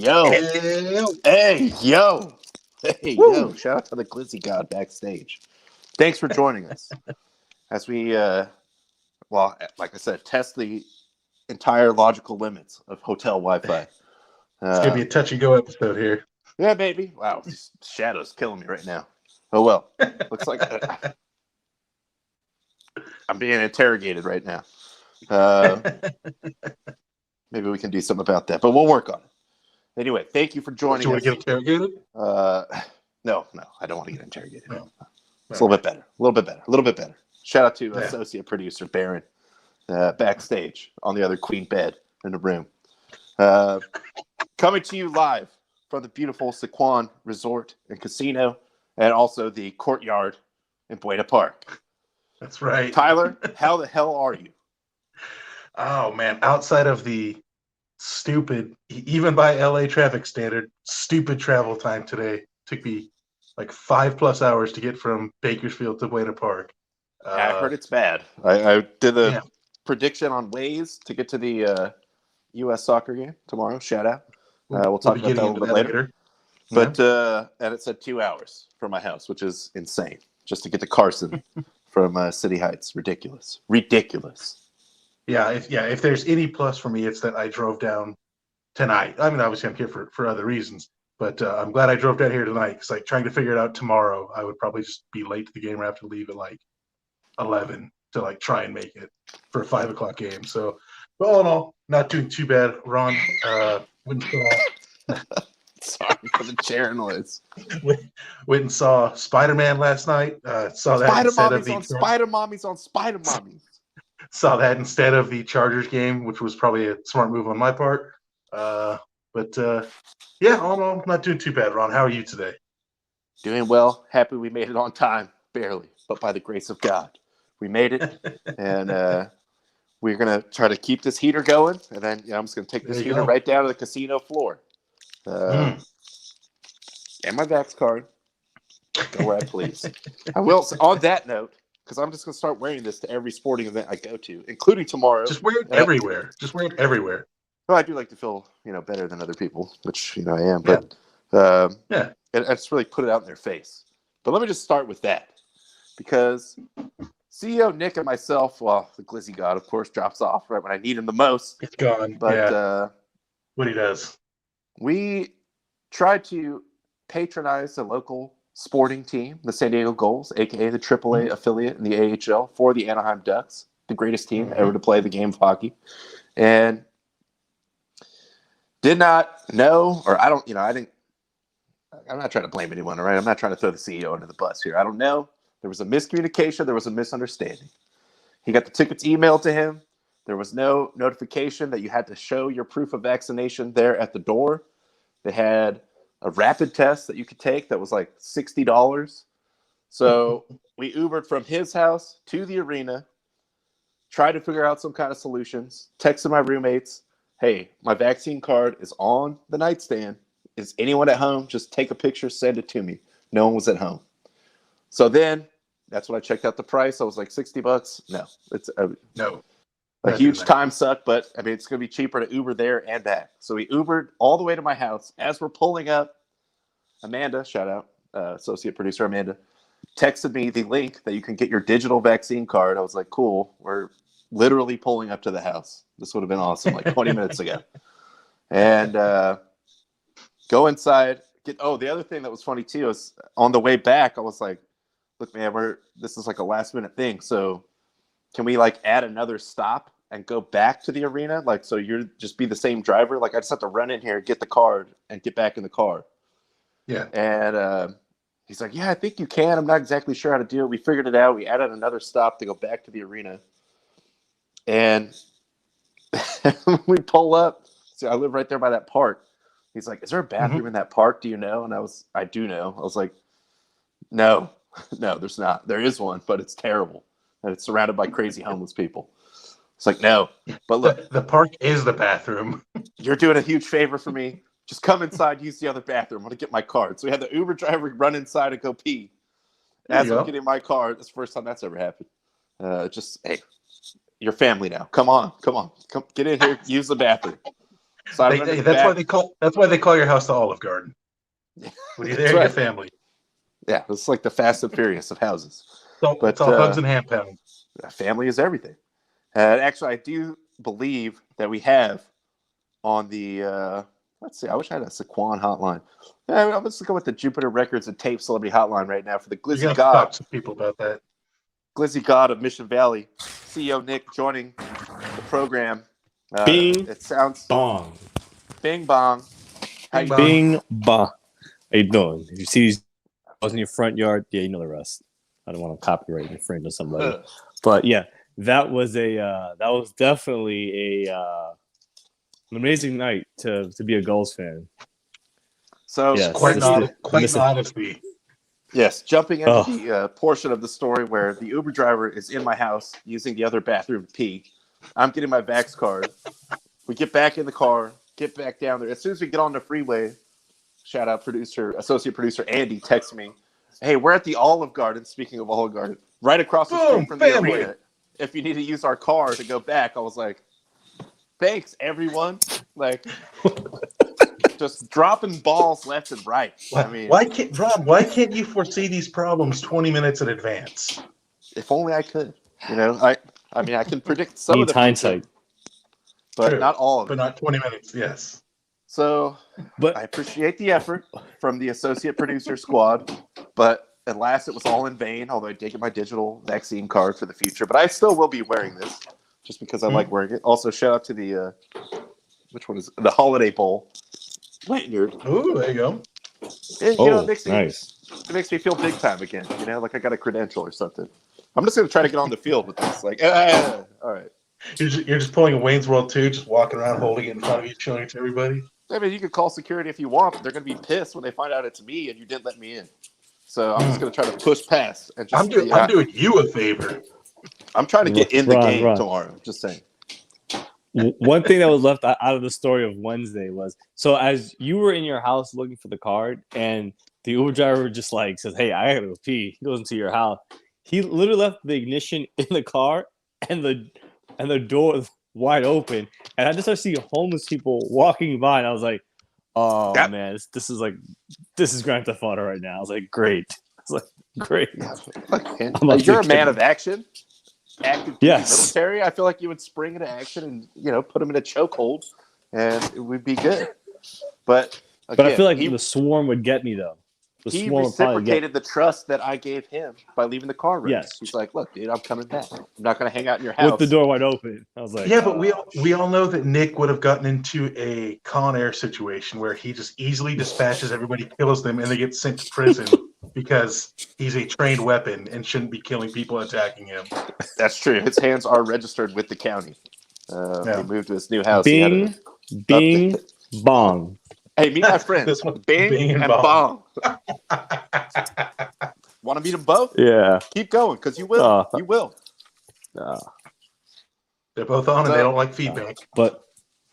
yo. Hey, yo. Hey, Woo. yo. Shout out to the Glizzy God backstage. Thanks for joining us as we, like I said, test the entire logical limits of hotel Wi-Fi. It's going to be a touch and go episode here. Yeah, baby. Wow, these shadows killing me right now. Oh, well. Looks like I'm being interrogated right now. Maybe we can do something about that, but we'll work on it. Anyway, thank you for joining you us. Want to get interrogated? No, I don't want to get interrogated. No. It's a little bit better. Shout out to associate producer Baron backstage on the other queen bed in the room. Coming to you live from the beautiful Sequan Resort and Casino and also the courtyard in Buena Park. That's right. Tyler, how the hell are you? Oh, man. Outside of the stupid, even by LA traffic standard, stupid travel time today. Took me like 5+ hours to get from Bakersfield to Buena Park. I heard it's bad. I did the prediction on Waze to get to the U.S. soccer game tomorrow. Shout out. We'll talk about that a little bit later. But and it said 2 hours from my house, which is insane. Just to get to Carson from City Heights. Ridiculous. Yeah, if there's any plus for me, it's that I drove down tonight. I mean, obviously I'm here for other reasons, but I'm glad I drove down here tonight because like trying to figure it out tomorrow, I would probably just be late to the game or have to leave at like 11 to like try and make it for a 5 o'clock game. So, but all in all, not doing too bad. Ron, went and saw. Sorry for the chair noise. Went and saw Spider-Man last night. Saw that instead of the Spider Mommies. Saw that instead of the Chargers game, which was probably a smart move on my part. But yeah, all in all, not doing too bad. Ron, how are you today? Doing well. Happy we made it on time. Barely, but by the grace of God, we made it. And we're going to try to keep this heater going. And then I'm just going to take this heater right down to the casino floor. And my Vax card. Go where I please. I will, on that note, because I'm just going to start wearing this to every sporting event I go to, including tomorrow. Just wear it everywhere. Well, I do like to feel, better than other people, which, I am. But I just really put it out in their face. But let me just start with that. Because CEO Nick and myself, well, the Glizzy God, of course, drops off right when I need him the most. It's gone. But what he does. We tried to patronize a local sporting team, the San Diego Gulls, a.k.a. the AAA affiliate in the AHL for the Anaheim Ducks, the greatest team ever to play the game of hockey. And did not know, or I'm not trying to blame anyone, all right? I'm not trying to throw the CEO under the bus here. I don't know. There was a miscommunication. There was a misunderstanding. He got the tickets emailed to him. There was no notification that you had to show your proof of vaccination there at the door. They had a rapid test that you could take that was like $60. So we Ubered from his house to the arena, tried to figure out some kind of solutions, texted my roommates, hey, my vaccine card is on the nightstand. Is anyone at home? Just take a picture, send it to me. No one was at home. So then that's when I checked out the price. I was like, $60? No. It's a huge time suck, but I mean, it's going to be cheaper to Uber there and back. So we Ubered all the way to my house. As we're pulling up, Amanda, shout out, associate producer Amanda, texted me the link that you can get your digital vaccine card. I was like, cool. We're literally pulling up to the house. This would have been awesome, like 20 minutes ago. And go inside. The other thing that was funny too is on the way back, I was like, look, man, this is like a last minute thing. So can we like add another stop and go back to the arena? Like, so you're just be the same driver. Like I just have to run in here, get the card and get back in the car. Yeah. And he's like, yeah, I think you can. I'm not exactly sure how to do it. We figured it out. We added another stop to go back to the arena. And we pull up. So I live right there by that park. He's like, is there a bathroom in that park? Do you know? And I do know. I was like, no, there's not. There is one, but it's terrible. And it's surrounded by crazy homeless people. It's like, no. But look. The park is the bathroom. You're doing a huge favor for me. Just come inside, use the other bathroom. I'm going to get my card. So we had the Uber driver run inside and go pee. As I'm getting my card. That's the first time that's ever happened. Hey, you're family now. Come on. Come get in here. Use the bathroom. So I remember That's why they call your house the Olive Garden. When you're there, right. your family. Yeah, it's like the Fast and Furious of houses. So But it's all hugs and hand pounds. family is everything. Actually, I do believe that we have on the let's see. I wish I had a Saquon hotline. Let's go with the Jupiter Records and Tape Celebrity Hotline right now for the You're Glizzy gonna have to talk God, to people about that. Glizzy God of Mission Valley, CEO Nick joining the program. Bing It sounds bong. bing bong. How Bing you bong. doing? Bing bong. How you doing? If you see these balls in your front yard, yeah, you know the rest. I don't want to copyright infringe on somebody. But yeah, that was definitely an amazing night to be a Gulls fan. So Yes. Quite an Listen. odyssey. yes, jumping into Oh. the portion of the story where the Uber driver is in my house using the other bathroom to pee. I'm getting my Vax card. We get back in the car, get back down there. As soon as we get on the freeway, shout out associate producer Andy texts me, "Hey, we're at the Olive Garden." Speaking of Olive Garden, right across the street from family. the arena. If you need to use our car to go back, I was like, "Thanks, everyone!" Like, just dropping balls left and right. I mean, Why can't you foresee these problems 20 minutes in advance? if only I could. I mean, I can predict some of Needs the future, hindsight. but True, not all of but it. not 20 minutes. Yes. So I But appreciate the effort from the associate producer squad, but at last it was all in vain, although I did get my digital vaccine card for the future. But I still will be wearing this just because I like wearing it. Also, shout out to the, which one is it? The Holiday Bowl lanyard. Ooh, there you go. It makes me feel big time again, like I got a credential or something. I'm just going to try to get on the field with this. Like, all right. You're just pulling a Wayne's World 2, just walking around holding it in front of you, showing it to everybody. I mean, you could call security if you want, but they're going to be pissed when they find out it's me and you didn't let me in. So I'm just going to try to push past and just. I'm doing you a favor. I'm trying to get in the game Ron. tomorrow. Just saying. One thing that was left out of the story of Wednesday was, so as you were in your house looking for the card and the Uber driver just like says, "Hey, I gotta go pee." He goes into your house. He literally left the ignition in the car and the door wide open. And I just started seeing homeless people walking by, and I was like, "Oh Yep. man, this is Grand Theft Auto right now." I was like, "Great." I was like, "Great." Look, man, you're a man of action. Active duty Yes. military. I feel like you would spring into action and put him in a chokehold, and it would be good. But again, But I feel like the swarm would get me though. he reciprocated the trust that I gave him by leaving the car running. Yes. He's like, "Look, dude, I'm coming back. I'm not going to hang out in your house with the door wide open." I was like, Yeah, but we all know that Nick would have gotten into a Con Air situation where he just easily dispatches everybody, kills them, and they get sent to prison because he's a trained weapon and shouldn't be killing people attacking him. That's true. His hands are registered with the county. Yeah. He moved to his new house. Bing, bing, bong. Hey, meet my friends. This one, Bing and Bong. Want to meet them both? Yeah. Keep going, because you will. You will. They're both on and they don't like feedback. But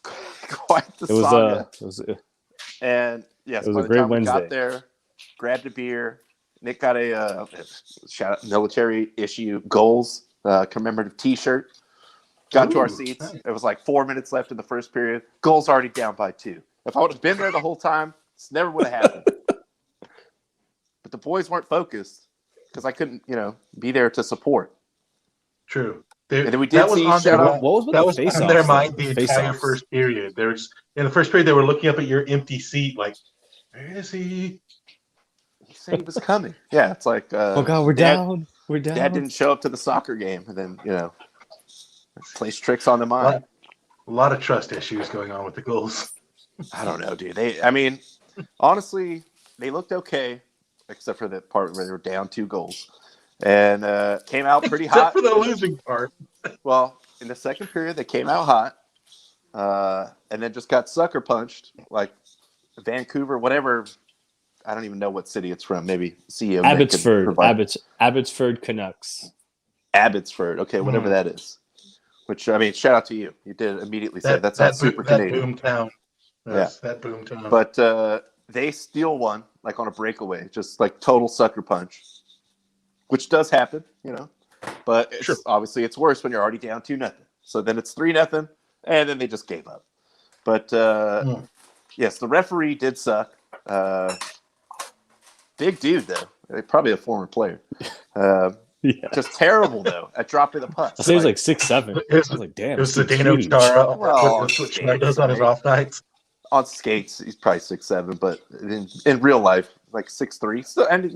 Quite the it was saga. And yes, it was by a the great time we Wednesday. got there, grabbed a beer. Nick got a shout out military issue goals commemorative T-shirt. Got to our seats. Nice. It was like 4 minutes left in the first period. Goals already down by 2. If I would have been there the whole time, this never would have happened. But the boys weren't focused because I couldn't, be there to support. True. And then we did see What was with that the was face-offs, on their though? mind the entire Face-offs. first period. They were just in the first period. They were looking up at your empty seat, like, "Where is he?" He said he was coming. Yeah, it's like, Oh God, we're down. We're down. Dad didn't show up to the soccer game, and then plays tricks on the mind. A lot of trust issues going on with the goals. I don't know, dude. Honestly, they looked okay, except for the part where they were down 2 goals, and came out pretty hot. Except for the losing part. Well, in the second period, they came out hot, and then just got sucker punched, like Vancouver, whatever. I don't even know what city it's from. Maybe CEO Abbotsford. Abbotsford Canucks. Abbotsford. Okay, whatever that is. Which, I mean, shout out to you. You did immediately say that's not super Canadian. Boom town. Yes, that boom town. But they steal one, like on a breakaway, just like total sucker punch, which does happen, But obviously it's worse when you're already down 2-0. So then it's 3-0, and then they just gave up. But yes, the referee did suck. Big dude though, probably a former player. Just terrible though at dropping the puck. I say he's like 6'7". I was like, damn, It was this dude's Zdeno huge. Chara. Well, That's what Chara does on his off nights. On skates, he's probably 6'7", but in real life, like 6'3". So, and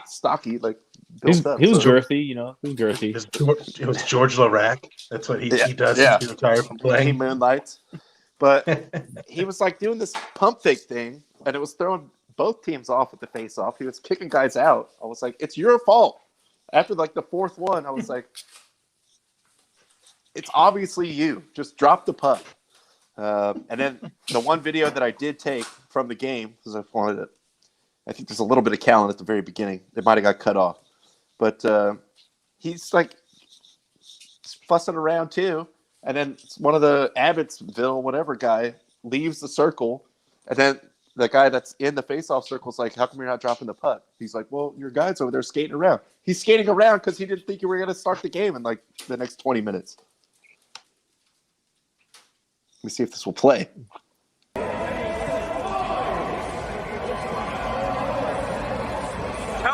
stocky, like built up. He was girthy, He was girthy. It was George Larac. That's what he does. Yeah. He's retired from playing. He moonlights, but he was like doing this pump fake thing, and it was throwing both teams off with the face off. He was kicking guys out. I was like, it's your fault. After like the fourth one, I was like, it's obviously you. Just drop the puck. And then the one video that I did take from the game, because I think there's a little bit of Callan at the very beginning. It might have got cut off. But he's like fussing around too. And then one of the Abbotsville, whatever guy, leaves the circle. And then the guy that's in the face-off circle is like, how come you're not dropping the puck? He's like, well, your guy's over there skating around. He's skating around because he didn't think you were going to start the game in like the next 20 minutes. Let me see if this will play. Tell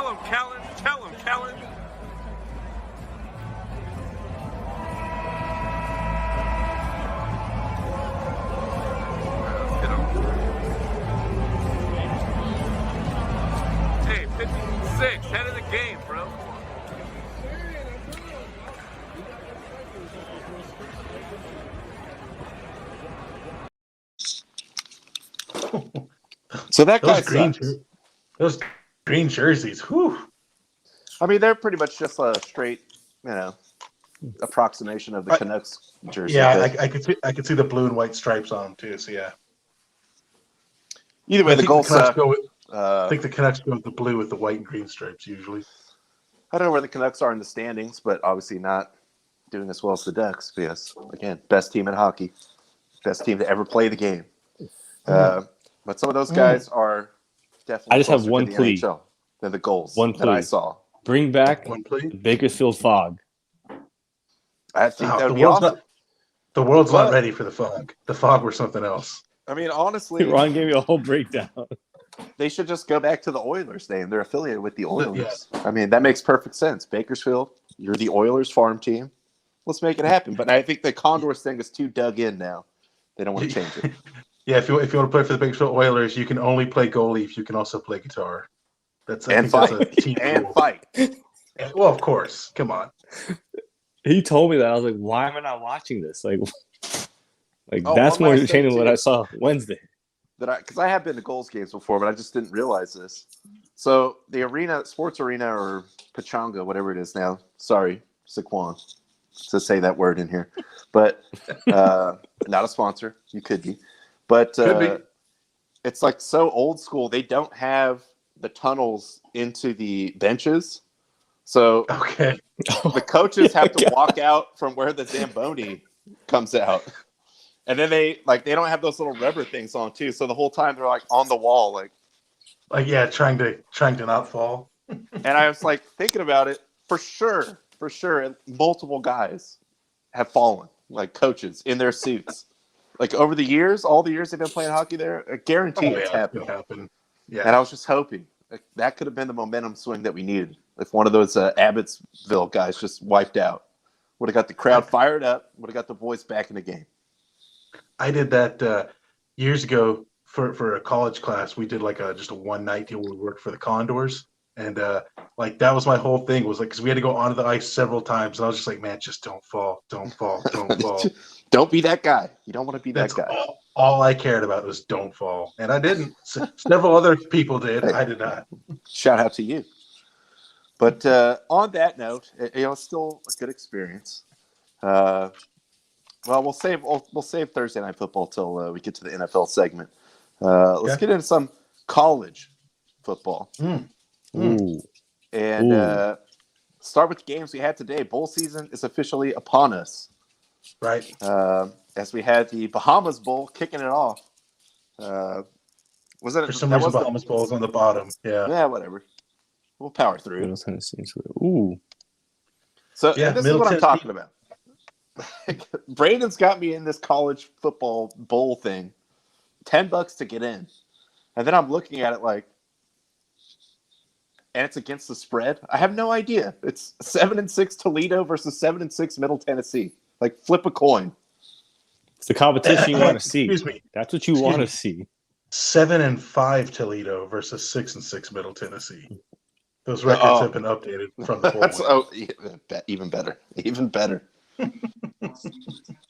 him, Callan. Tell him, Callan. Hey, 56, head of the game, bro. So that guy those green jerseys. Whew. I mean, they're pretty much just a straight, approximation of the Canucks jersey. Yeah, I could see the blue and white stripes on them too. So yeah. Either way, the goals suck. I think the Canucks go with the blue with the white and green stripes usually. I don't know where the Canucks are in the standings, but obviously not doing as well as the Ducks. Because again, best team in hockey, best team to ever play the game. But some of those guys are definitely. I just have one to the plea. NHL than the goals One that I plea. saw. Bring back One plea. the Bakersfield Fog. I think that would be awesome. The world's not ready for the Fog. The Fog were something else. I mean, honestly, Ron gave me a whole breakdown. they should just go back to the Oilers name. They're affiliated with the Oilers. Yeah. I mean, that makes perfect sense. Bakersfield, you're the Oilers farm team. Let's make it happen. But I think the Condors thing is too dug in now. They don't want to change it. Yeah, if you want to play for the Bakersfield Oilers, you can only play goalie if you can also play guitar. That's a team rule. Fight. Well, of course. Come on. He told me that. I was like, why am I not watching this? Like Oh, that's more entertaining than what I saw Wednesday. Because I have been to Goals games before, but I just didn't realize this. So the sports arena, or Pachanga, whatever it is now. Sorry, Saquon, to say that word in here, but not a sponsor. You could be, but it's like so old school. They don't have the tunnels into the benches, so the coaches have to walk out from where the Zamboni comes out. And then they don't have those little rubber things on too. So the whole time they're like on the wall, like trying to not fall. And I was like thinking about it for sure. Multiple guys have fallen, like coaches in their suits, like over the years, all the years they've been playing hockey there. I guarantee it's happened. Yeah. And I was just hoping that could have been the momentum swing that we needed. If one of those Abbotsville guys just wiped out, would have got the crowd fired up, would have got the boys back in the game. I did that years ago for a college class. We did just a one night deal where we worked for the Condors, and that was my whole thing, was because we had to go onto the ice several times, and I was just like, man, just don't fall. Don't fall. Don't be that guy. You don't want to be that guy. All I cared about was don't fall, and I didn't. Several other people did. I did not. Shout out to you. But on that note, it's still a good experience. Well, we'll save Thursday Night Football till we get to the NFL segment. Let's get into some college football. And start with the games we had today. Bowl season is officially upon us. Right. As we had the Bahamas Bowl kicking it off. Was it for some reason Bahamas Bowl is on the bottom? Yeah. Yeah, whatever. We'll power through. Ooh. So this is what I'm talking about. Braden's got me in this college football bowl thing. $10 to get in. And then I'm looking at it like, and it's against the spread. I have no idea. It's 7-6 Toledo versus 7-6 Middle Tennessee. Like, flip a coin. It's the competition you want to see. Excuse me. That's what you want to see. 7-5 Toledo versus 6-6 Middle Tennessee. Those records have been updated from the bowl. Even better. Even better.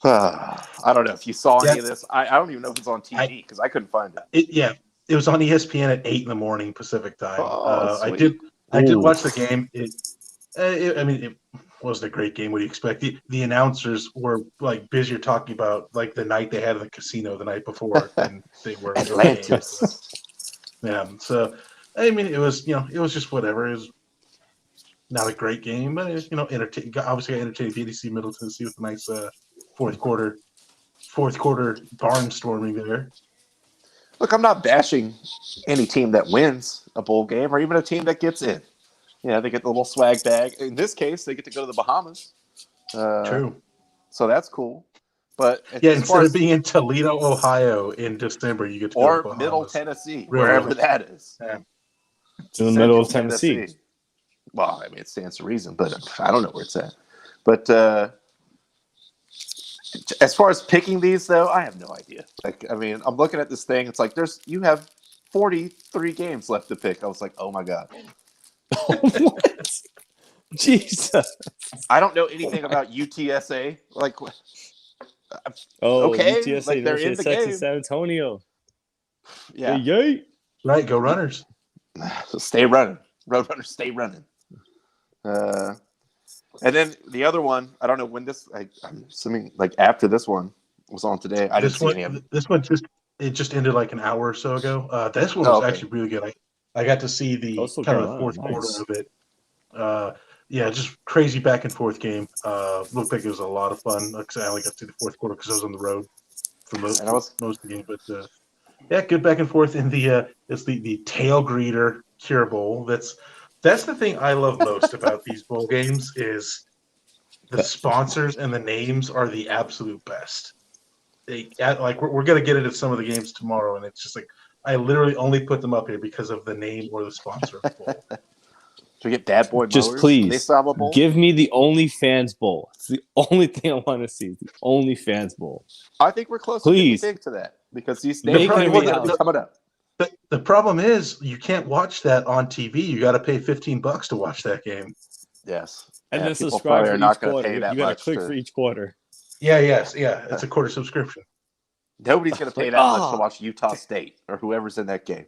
I don't know if you saw any of this. I don't even know if it's on TV because I couldn't find it. It was on ESPN at 8 a.m. Pacific time. I did Ooh. watch the game. It wasn't a great game. What do you expect? The announcers were like busier talking about like the night they had in the casino the night before than they were. Atlantis. Yeah. So I mean, it was just whatever. It was not a great game, but it was, entertaining. Obviously, I entertained VDC Middle Tennessee with a nice fourth quarter barnstorming there. Look, I'm not bashing any team that wins a bowl game or even a team that gets in. They get the little swag bag. In this case, they get to go to the Bahamas. True. So that's cool. But instead of being in Toledo, Ohio in December, you get to go to Bahamas. Middle Tennessee, Really? wherever that is. Yeah. It's in the middle of Tennessee. Well, I mean, it stands to reason, but I don't know where it's at. But as far as picking these, though, I have no idea. Like, I mean, I'm looking at this thing. It's like you have 43 games left to pick. I was like, oh my god. What? Jesus. I don't know anything about UTSA. Like, okay, UTSA, like they're in the Texas, game. San Antonio. Yeah, Yay. Right, go Runners. So stay running, Roadrunners, stay running. And then the other one, I don't know when this. I'm assuming like after this one was on today. I didn't see any of it. This one just ended like an hour or so ago. This one was actually really good. I got to see the kind of the fourth quarter of it. Just crazy back and forth game. Looked like it was a lot of fun. Like I only got to see the fourth quarter because I was on the road for most of the game. But good back and forth in it's the tail greeter Cure Bowl. That's the thing I love most about these bowl games is the sponsors and the names are the absolute best. We're gonna get into some of the games tomorrow, and it's just like I literally only put them up here because of the name or the sponsor of the bowl. Do we get Bad Boy Mowers? Just please they still have a bowl? Give me the OnlyFans Bowl. It's the only thing I want to see. The OnlyFans Bowl. I think we're close to that because these names are coming up. The problem is you can't watch that on TV. You got to pay $15 to watch that game. Yes, and then people subscribe for are not each going to quarter. pay that You got much. to click for each quarter. It's a quarter subscription. Nobody's going to pay that much to watch Utah State or whoever's in that game.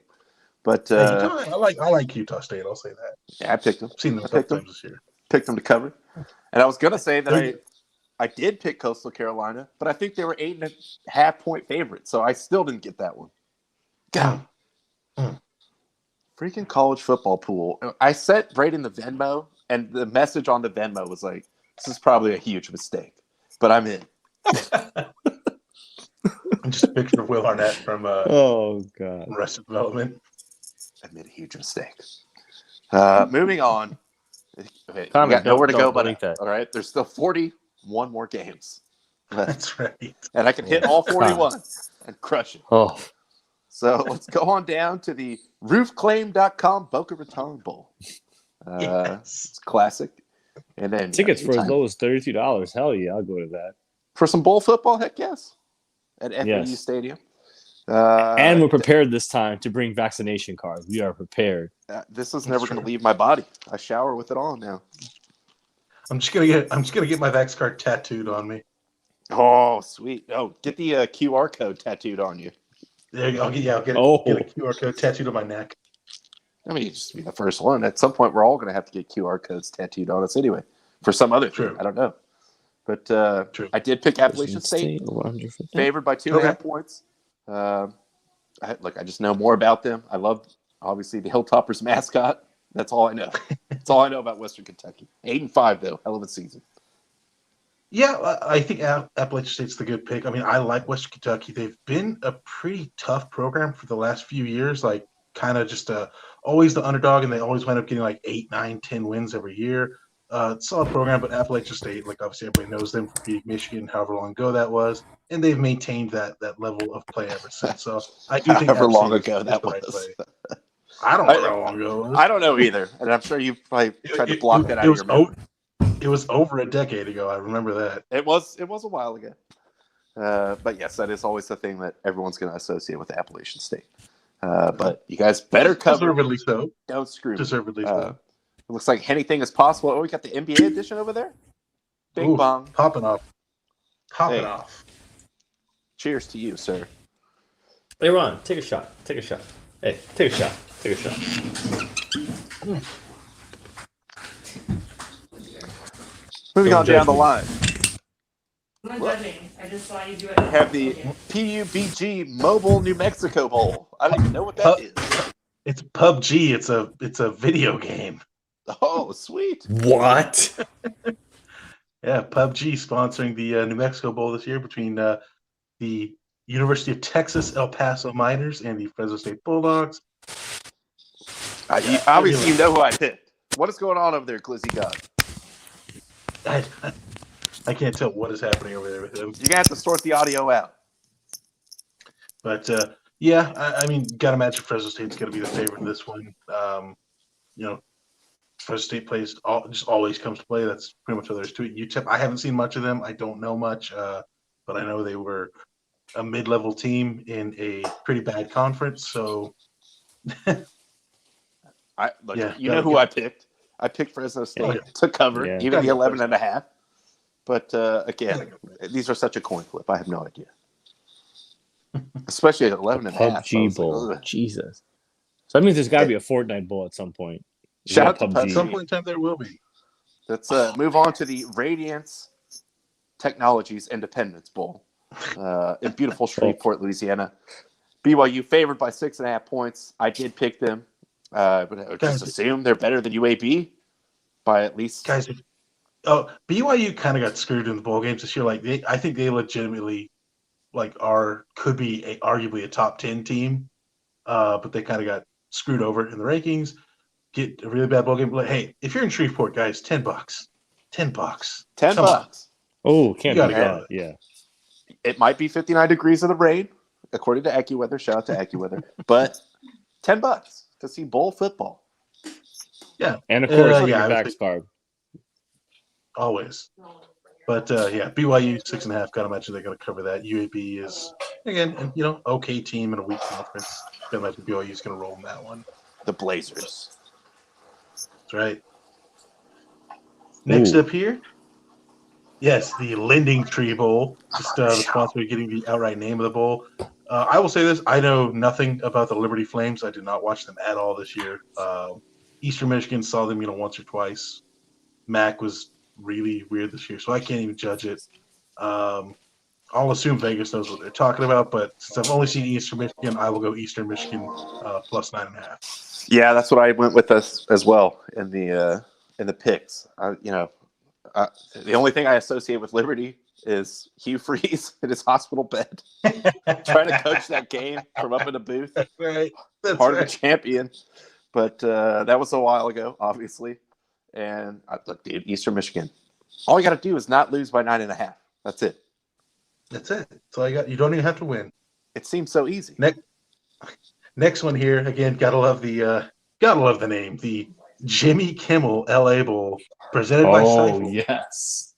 But I like Utah State. I'll say that. Yeah, I picked them. Seen them a couple times this year. Picked them to cover. And I was going to say that I did pick Coastal Carolina, but I think they were 8.5 point favorites, so I still didn't get that one. God. Freaking college football pool. I sent Braden the Venmo, and the message on the Venmo was like, this is probably a huge mistake, but I'm in. Just a picture of Will Arnett from Arrested Development. I made a huge mistake. Moving on. Okay, we got nowhere to go but that. All right, there's still 41 more games left. That's right. And I can hit all 41 and crush it. Oh. So let's go on down to the roofclaim.com Boca Raton Bowl. It's classic. And then tickets for as low as $32. Hell yeah, I'll go to that. For some bowl football, heck yes. At FAU Stadium. And we're prepared this time to bring vaccination cards. We are prepared. This is never going to leave my body. I shower with it on now. I'm just gonna get my Vax card tattooed on me. Oh, sweet. Oh, get the QR code tattooed on you. There you go. I'll get a QR code tattooed on my neck. I mean, you just be the first one. At some point, we're all going to have to get QR codes tattooed on us anyway. For some other thing. I don't know. But I did pick Appalachian State. Favored by 2.5 points. I just know more about them. I love, obviously, the Hilltoppers mascot. That's all I know. That's all I know about Western Kentucky. 8-5, though. Hell of a season. Yeah, I think Appalachian State's the good pick. I mean, I like Western Kentucky. They've been a pretty tough program for the last few years, like kind of just always the underdog, and they always wind up getting like 8, 9, 10 wins every year. solid program, but Appalachian State, like obviously everybody knows them for beating Michigan, however long ago that was, and they've maintained that level of play ever since. So I do think However App long State ago is that the right was. play. I don't know how long ago it was. I don't know either, and I'm sure you probably tried to block that out of your memory. It was over a decade ago. I remember that. It was a while ago. But yes, that is always the thing that everyone's going to associate with Appalachian State. But you guys better cover. Deservedly so. Don't screw me. Deservedly so. It looks like anything is possible. Oh, we got the NBA edition over there. Bing Ooh, bong. Popping off. Popping off. Cheers to you, sir. Hey, Ron, take a shot. Take a shot. Hey, take a shot. Take a shot. Moving on down the line. I'm not judging. I just saw you do it. We have the PUBG Mobile New Mexico Bowl. I don't even know what that is. It's PUBG. It's a video game. Oh, sweet. What? Yeah, PUBG sponsoring the New Mexico Bowl this year between the University of Texas El Paso Miners and the Fresno State Bulldogs. Obviously, you know who I picked. What is going on over there, Glizzy God? I can't tell what is happening over there with him. You're going to have to sort the audio out. But, yeah, I mean, got to imagine Fresno State's going to be the favorite in this one. You know, Fresno State just always comes to play. That's pretty much all there is to it. UTEP, I haven't seen much of them. I don't know much, but I know they were a mid-level team in a pretty bad conference. So, you know who I picked. I picked Fresno State to cover, even the 11.5. But again, these are such a coin flip. I have no idea. Especially at 11.5. PUBG Bowl. Like, Jesus. So that means there's got to be a Fortnite Bowl at some point. Shout out to PUBG. At some point in time, there will be. Let's move on to the Radiance Technologies Independence Bowl in beautiful Shreveport, Louisiana. BYU favored by 6.5 points. I did pick them, but I would just assume they're better than UAB by at least. Guys, BYU kind of got screwed in the bowl games this year. Like I think they legitimately could be arguably a top 10 team, but they kind of got screwed over in the rankings. Get a really bad bowl game. But hey, if you're in Shreveport, guys, $10. $10. $10. Oh, can't be that. Yeah. It might be 59 degrees in the rain, according to AccuWeather. Shout out to AccuWeather. But $10 to see bowl football. Yeah. And of course, your back scarf. Always. But BYU 6.5. Got to imagine they're going to cover that. UAB is again, okay team in a weak conference. Got to imagine BYU is going to roll in that one. The Blazers. That's right. Next up here, yes, the Lending Tree Bowl. Just responsible for getting the outright name of the bowl. I will say this: I know nothing about the Liberty Flames. I did not watch them at all this year. Eastern Michigan saw them, once or twice. MAC was really weird this year, so I can't even judge it. I'll assume Vegas knows what they're talking about, but since I've only seen Eastern Michigan, I will go Eastern Michigan plus 9.5. Yeah, that's what I went with us as well in the picks. The only thing I associate with Liberty is Hugh Freeze in his hospital bed, trying to coach that game from up in the booth. That's right. That's part of the champion. But that was a while ago, obviously. And look, dude, Eastern Michigan. All you got to do is not lose by 9.5. That's it. That's it. That's all you got. You don't even have to win. It seems so easy. Next one here. Again, gotta love the name. The Jimmy Kimmel LA Bowl, presented by Seifel. Oh yes.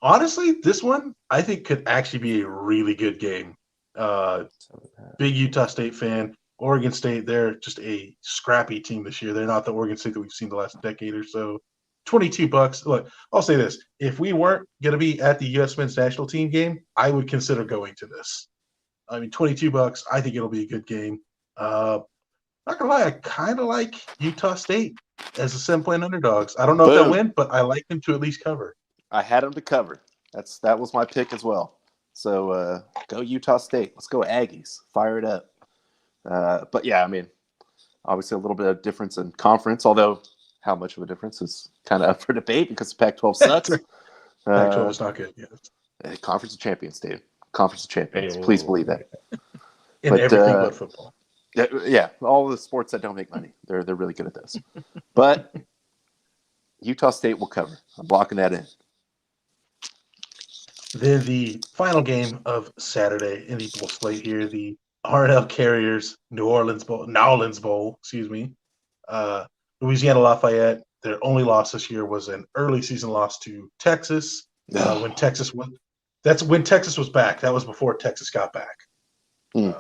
Honestly, this one I think could actually be a really good game. Big Utah State fan. Oregon State, they're just a scrappy team this year. They're not the Oregon State that we've seen the last decade or so. $22. Look, I'll say this. If we weren't going to be at the U.S. men's national team game, I would consider going to this. I mean, $22, I think it'll be a good game. Not going to lie, I kind of like Utah State as a 7-point underdogs. I don't know if they'll win, but I like them to at least cover. I had them to cover. That was my pick as well. So go Utah State. Let's go Aggies. Fire it up. But yeah, I mean, obviously a little bit of difference in conference, although how much of a difference is kind of up for debate because Pac-12 sucks. Pac-12 is not good. Yeah. Conference of Champions, dude. Conference of Champions. Please believe that. Everything but football. Yeah, all the sports that don't make money. They're really good at this. But Utah State will cover. I'm blocking that in. Then the final game of Saturday in the bowl slate here, the RNL Carriers Nowlands Bowl, excuse me. Louisiana Lafayette, their only loss this year was an early season loss to Texas. When Texas was back. That was before Texas got back. So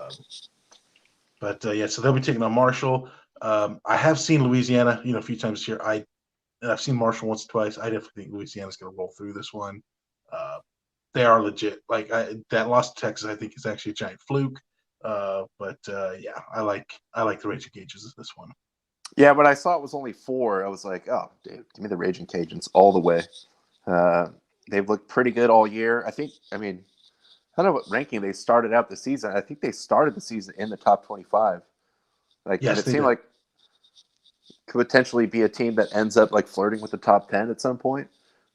they'll be taking on Marshall. I have seen Louisiana, a few times this year. I've seen Marshall once or twice. I definitely think Louisiana's going to roll through this one. They are legit. That loss to Texas, I think, is actually a giant fluke. I like the Raging Cajuns this one. Yeah, when I saw it was only 4, I was like, oh, dude, give me the Raging Cajuns all the way. They've looked pretty good all year. I don't know what ranking they started out the season. I think they started the season in the top 25. Yes, it seemed like could potentially be a team that ends up flirting with the top 10 at some point.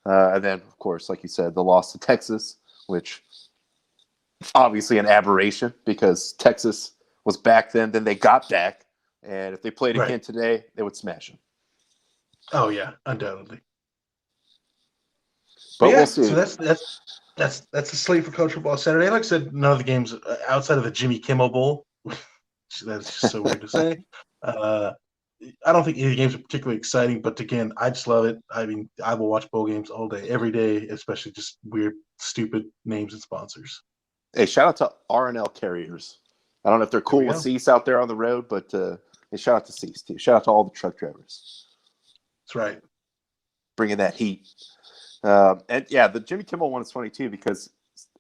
And then, of course, like you said, the loss to Texas, which obviously an aberration because Texas was back then they got back. And if they played again today, they would smash them. Oh, yeah, undoubtedly. But we'll see. So that's the slate for college football Saturday. Like I said, none of the games outside of the Jimmy Kimmel Bowl. That's just so weird to say. I don't think any of the games are particularly exciting, but again, I just love it. I mean, I will watch bowl games all day, every day, especially just weird, stupid names and sponsors. Hey, shout out to RNL Carriers. I don't know if they're cool with Cease out there on the road, but shout out to Cease too. Shout out to all the truck drivers. That's right. Bringing that heat. The Jimmy Kimmel one is funny too because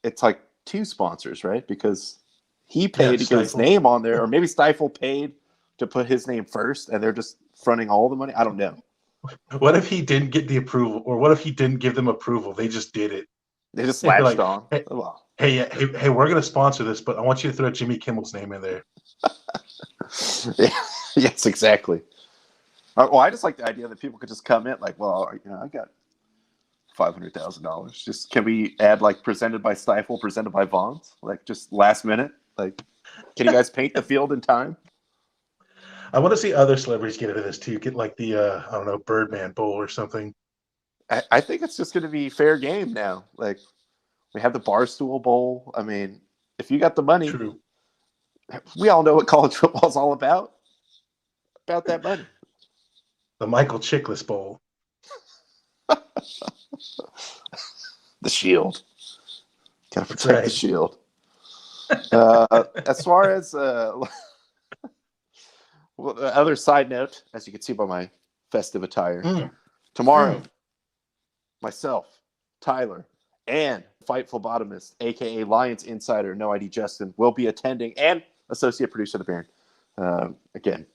it's 2 sponsors, right? Because he paid to get his name on there, or maybe Stifle paid to put his name first, and they're just fronting all the money. I don't know. What if he didn't get the approval, or what if he didn't give them approval? They just did it. They just latched on. Hey, we're going to sponsor this, but I want you to throw Jimmy Kimmel's name in there. Yes, exactly. Well, I just like the idea that people could just come in I got $500,000. Just can we add presented by Stifle, presented by Vons, just last minute? Can you guys paint the field in time? I want to see other celebrities get into this too. Get the I don't know, Birdman Bowl or something. I think it's just going to be fair game now. We have the Barstool Bowl. I mean, if you got the money, True. We all know what college football is all about. About that money. The Michael Chiklis Bowl. The Shield. Got to protect the Shield. As far as the other side note, as you can see by my festive attire, tomorrow, myself, Tyler, and Fightful Bottomist, a.k.a. Lions Insider, No ID Justin, will be attending, and associate producer of the Baron. Again,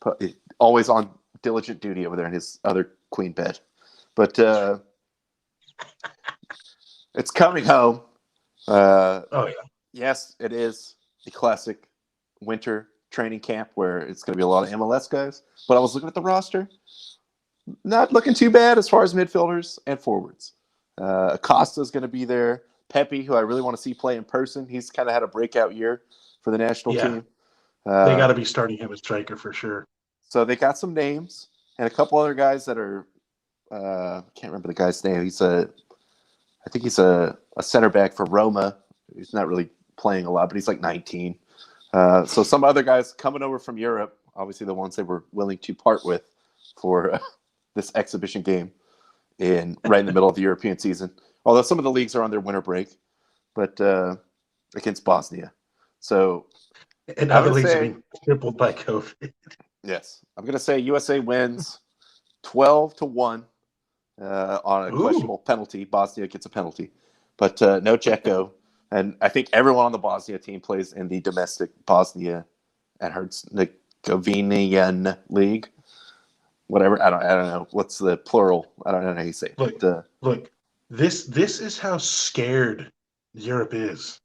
always on diligent duty over there in his other queen bed. But it's coming home. Yes, it is the classic winter training camp where it's going to be a lot of MLS guys. But I was looking at the roster. Not looking too bad as far as midfielders and forwards. Acosta's going to be there. Pepe, who I really want to see play in person. He's kind of had a breakout year for the national team. They got to be starting him as striker for sure. So they got some names and a couple other guys that are can't remember the guy's name. I think he's a center back for Roma. He's not really playing a lot, but he's 19. So some other guys coming over from Europe, obviously the ones they were willing to part with for this exhibition game right in the middle of the European season. Although some of the leagues are on their winter break, but against Bosnia. So and other leagues are being crippled by COVID. Yes, I'm going to say USA wins 12-1 on a questionable penalty. Bosnia gets a penalty, but no Dzeko. And I think everyone on the Bosnia team plays in the domestic Bosnia and Herzegovinian league. Whatever, I don't know. What's the plural? I don't know how you say it. Look, this is how scared Europe is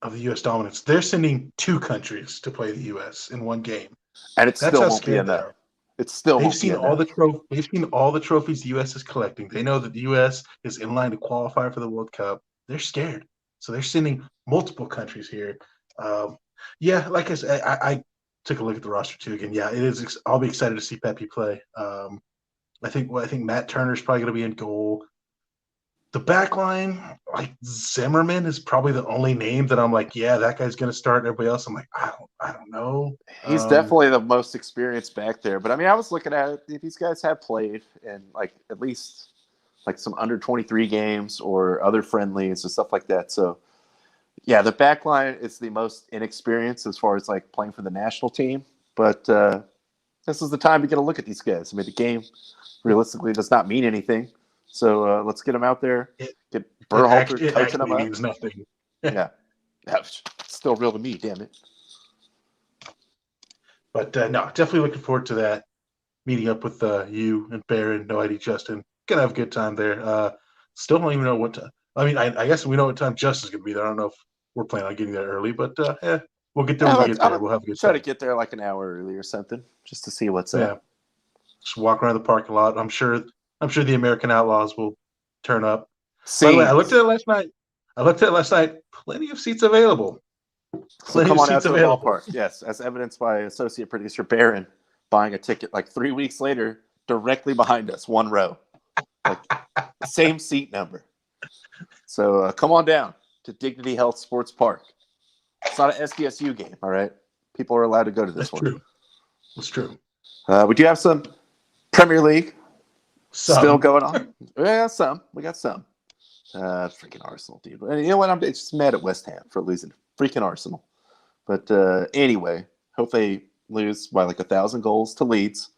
of the U.S. dominance. They're sending 2 countries to play the U.S. in one game, and it still won't be enough. They've seen all the trophies the U.S. is collecting. They know that the U.S. is in line to qualify for the World Cup. They're scared, so they're sending multiple countries here. Like I said, I took a look at the roster too again. Yeah, it is. I'll be excited to see Pepe play. I think Matt Turner's probably going to be in goal. The back line, like Zimmerman, is probably the only name that I'm like, yeah, that guy's going to start. And everybody else, I'm like, I don't know. He's definitely the most experienced back there. But I mean, I was looking at it. These guys have played in like at least like some under 23 games or other friendlies and stuff like that. So yeah, the back line is the most inexperienced as far as like playing for the national team. But this is the time to get a look at these guys. I mean, the game realistically does not mean anything. So let's get them out there. Get Berhalter coaching them up. Means nothing. Yeah. That's still real to me, damn it. But no, definitely looking forward to that. Meeting up with you and Baron, No ID Justin. Gonna have a good time there. Still don't even know what time. I mean, I guess we know what time Justin's gonna be there. I don't know if we're planning on getting there early, but we'll get there when we get there. We'll have a good try time. to get there like an hour early or something, just to see what's Yeah. up. Just walk around the parking lot. I'm sure the American Outlaws will turn up. See, By the way, I looked at it last night. Plenty of seats available. so come on out to the ballpark. Yes, as evidenced by associate producer Barron buying a ticket like 3 weeks later, directly behind us, one row, like same seat number. So come on down to Dignity Health Sports Park. It's not an SDSU game, all right? People are allowed to go to this one. True. That's true. We do have some Premier League still going on. Yeah, some. We got some. Freaking Arsenal, dude. And you know what? I'm just mad at West Ham for losing freaking Arsenal. But anyway, hope they lose by like 1,000 goals to Leeds.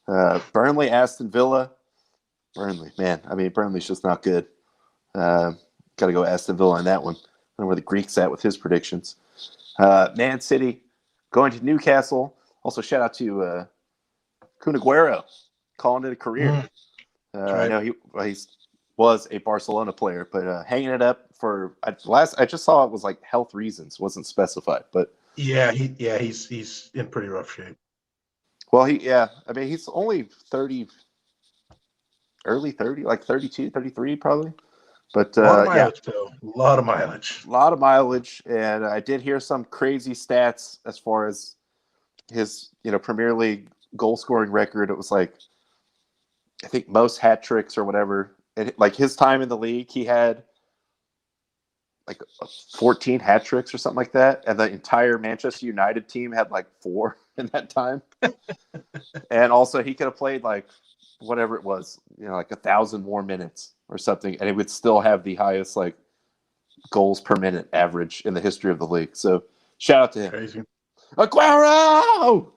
Burnley, Aston Villa. Burnley, man. I mean, Burnley's just not good. Got to go Aston Villa on that one. I don't know where the Greek's at with his predictions. Man City going to Newcastle. Also, shout out to Kun Aguero calling it a career. I know he was a Barcelona player, but hanging it up for I just saw it was like health reasons, wasn't specified. But he's in pretty rough shape. Well, I mean, he's only 30, early 30, like 32, 33 probably. But a lot of mileage, though. A lot of mileage. And I did hear some crazy stats as far as his, Premier League goal scoring record. It was like, I think most hat tricks or whatever. And like his time in the league, he had like 14 hat tricks or something like that. And the entire Manchester United team had like 4 in that time. And also he could have played like whatever it was, like 1,000 more minutes or something, and it would still have the highest like goals per minute average in the history of the league. So shout out to him. Crazy. Aguero!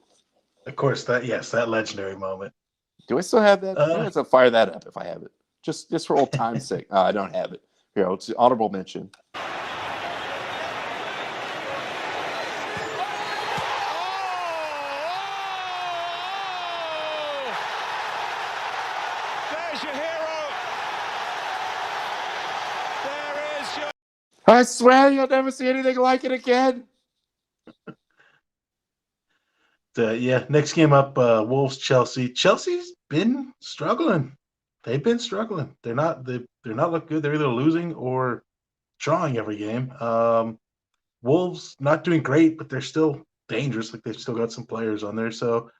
Of course, that legendary moment. Do I still have that? I'm going to fire that up if I have it. Just for old time's sake. I don't have it. Here, it's an honorable mention. There's your hero. There is your. I swear you'll never see anything like it again. Next game up, Wolves Chelsea. Chelsea's been struggling. They've been struggling. They're not looking good. They're either losing or drawing every game. Wolves not doing great, but they're still dangerous. Like they've still got some players on there. So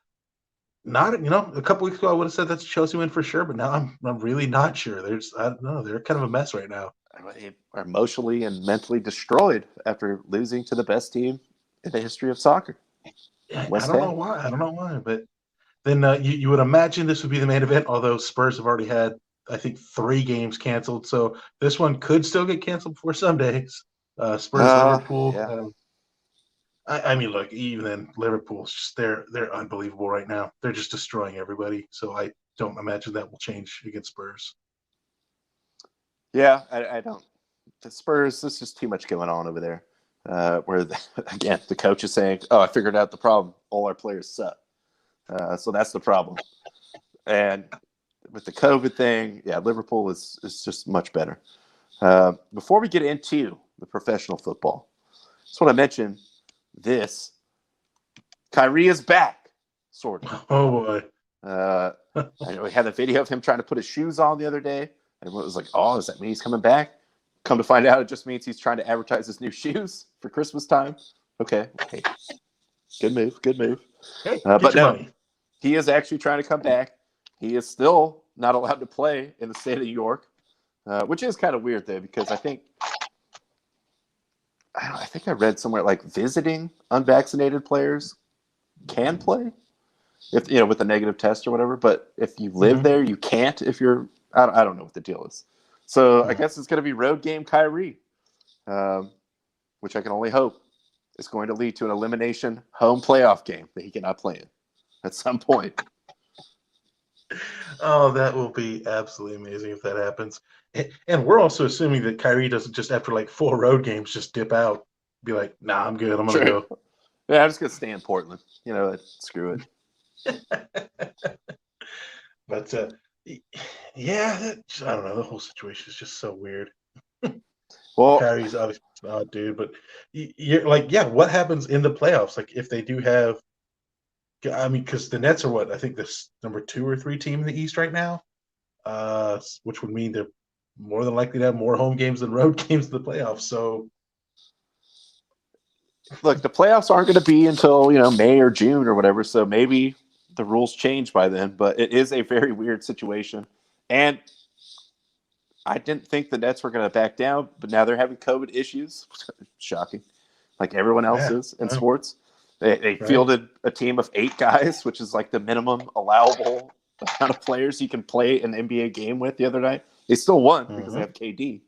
not, a couple weeks ago I would have said that's a Chelsea win for sure, but now I'm really not sure. I don't know. They're kind of a mess right now. They are emotionally and mentally destroyed after losing to the best team in the history of soccer. I don't know why, but then you would imagine this would be the main event, although Spurs have already had, I think, 3 games canceled. So this one could still get canceled before some days. Spurs, Liverpool. Yeah. I mean, look, even then, Liverpool's just they're unbelievable right now. They're just destroying everybody. So I don't imagine that will change against Spurs. Yeah, I don't. The Spurs, there's just too much going on over there. Where again, the coach is saying, "Oh, I figured out the problem. All our players suck." So that's the problem. And with the COVID thing, Liverpool is just much better. Before we get into the professional football, just want to mention this. Kyrie is back, sort of. Oh, boy. I know we had a video of him trying to put his shoes on the other day. And it was like, oh, does that mean he's coming back? Come to find out, it just means he's trying to advertise his new shoes for Christmas time. Okay. Hey. Good move. Hey, But no, money. he is actually trying to come back. he is still not allowed to play in the state of New York, which is kind of weird though, because I think I read somewhere like visiting unvaccinated players can play if with a negative test or whatever. But if you live there, you can't. If you're, I don't know what the deal is. So I guess it's going to be road game Kyrie, which I can only hope is going to lead to an elimination home playoff game that he cannot play in at some point. Oh, that will be absolutely amazing if that happens. And we're also assuming that Kyrie doesn't just after like 4 road games just dip out, be like, "Nah, I'm good. I'm gonna go." Yeah, I'm just gonna stay in Portland. Screw it. But yeah, I don't know. The whole situation is just so weird. Well, Kyrie's obviously an odd dude, but you're like, yeah, what happens in the playoffs? Like if they do have, I mean, because the Nets are what I think this number 2 or 3 team in the East right now, which would mean they're more than likely to have more home games than road games in the playoffs. So, look, the playoffs aren't going to be until May or June or whatever. So maybe the rules change by then. But it is a very weird situation, and I didn't think the Nets were going to back down, but now they're having COVID issues. Shocking, like everyone else is in sports. They fielded a team of 8 guys, which is like the minimum allowable amount of players you can play an NBA game with the other night. They still won because they have KD.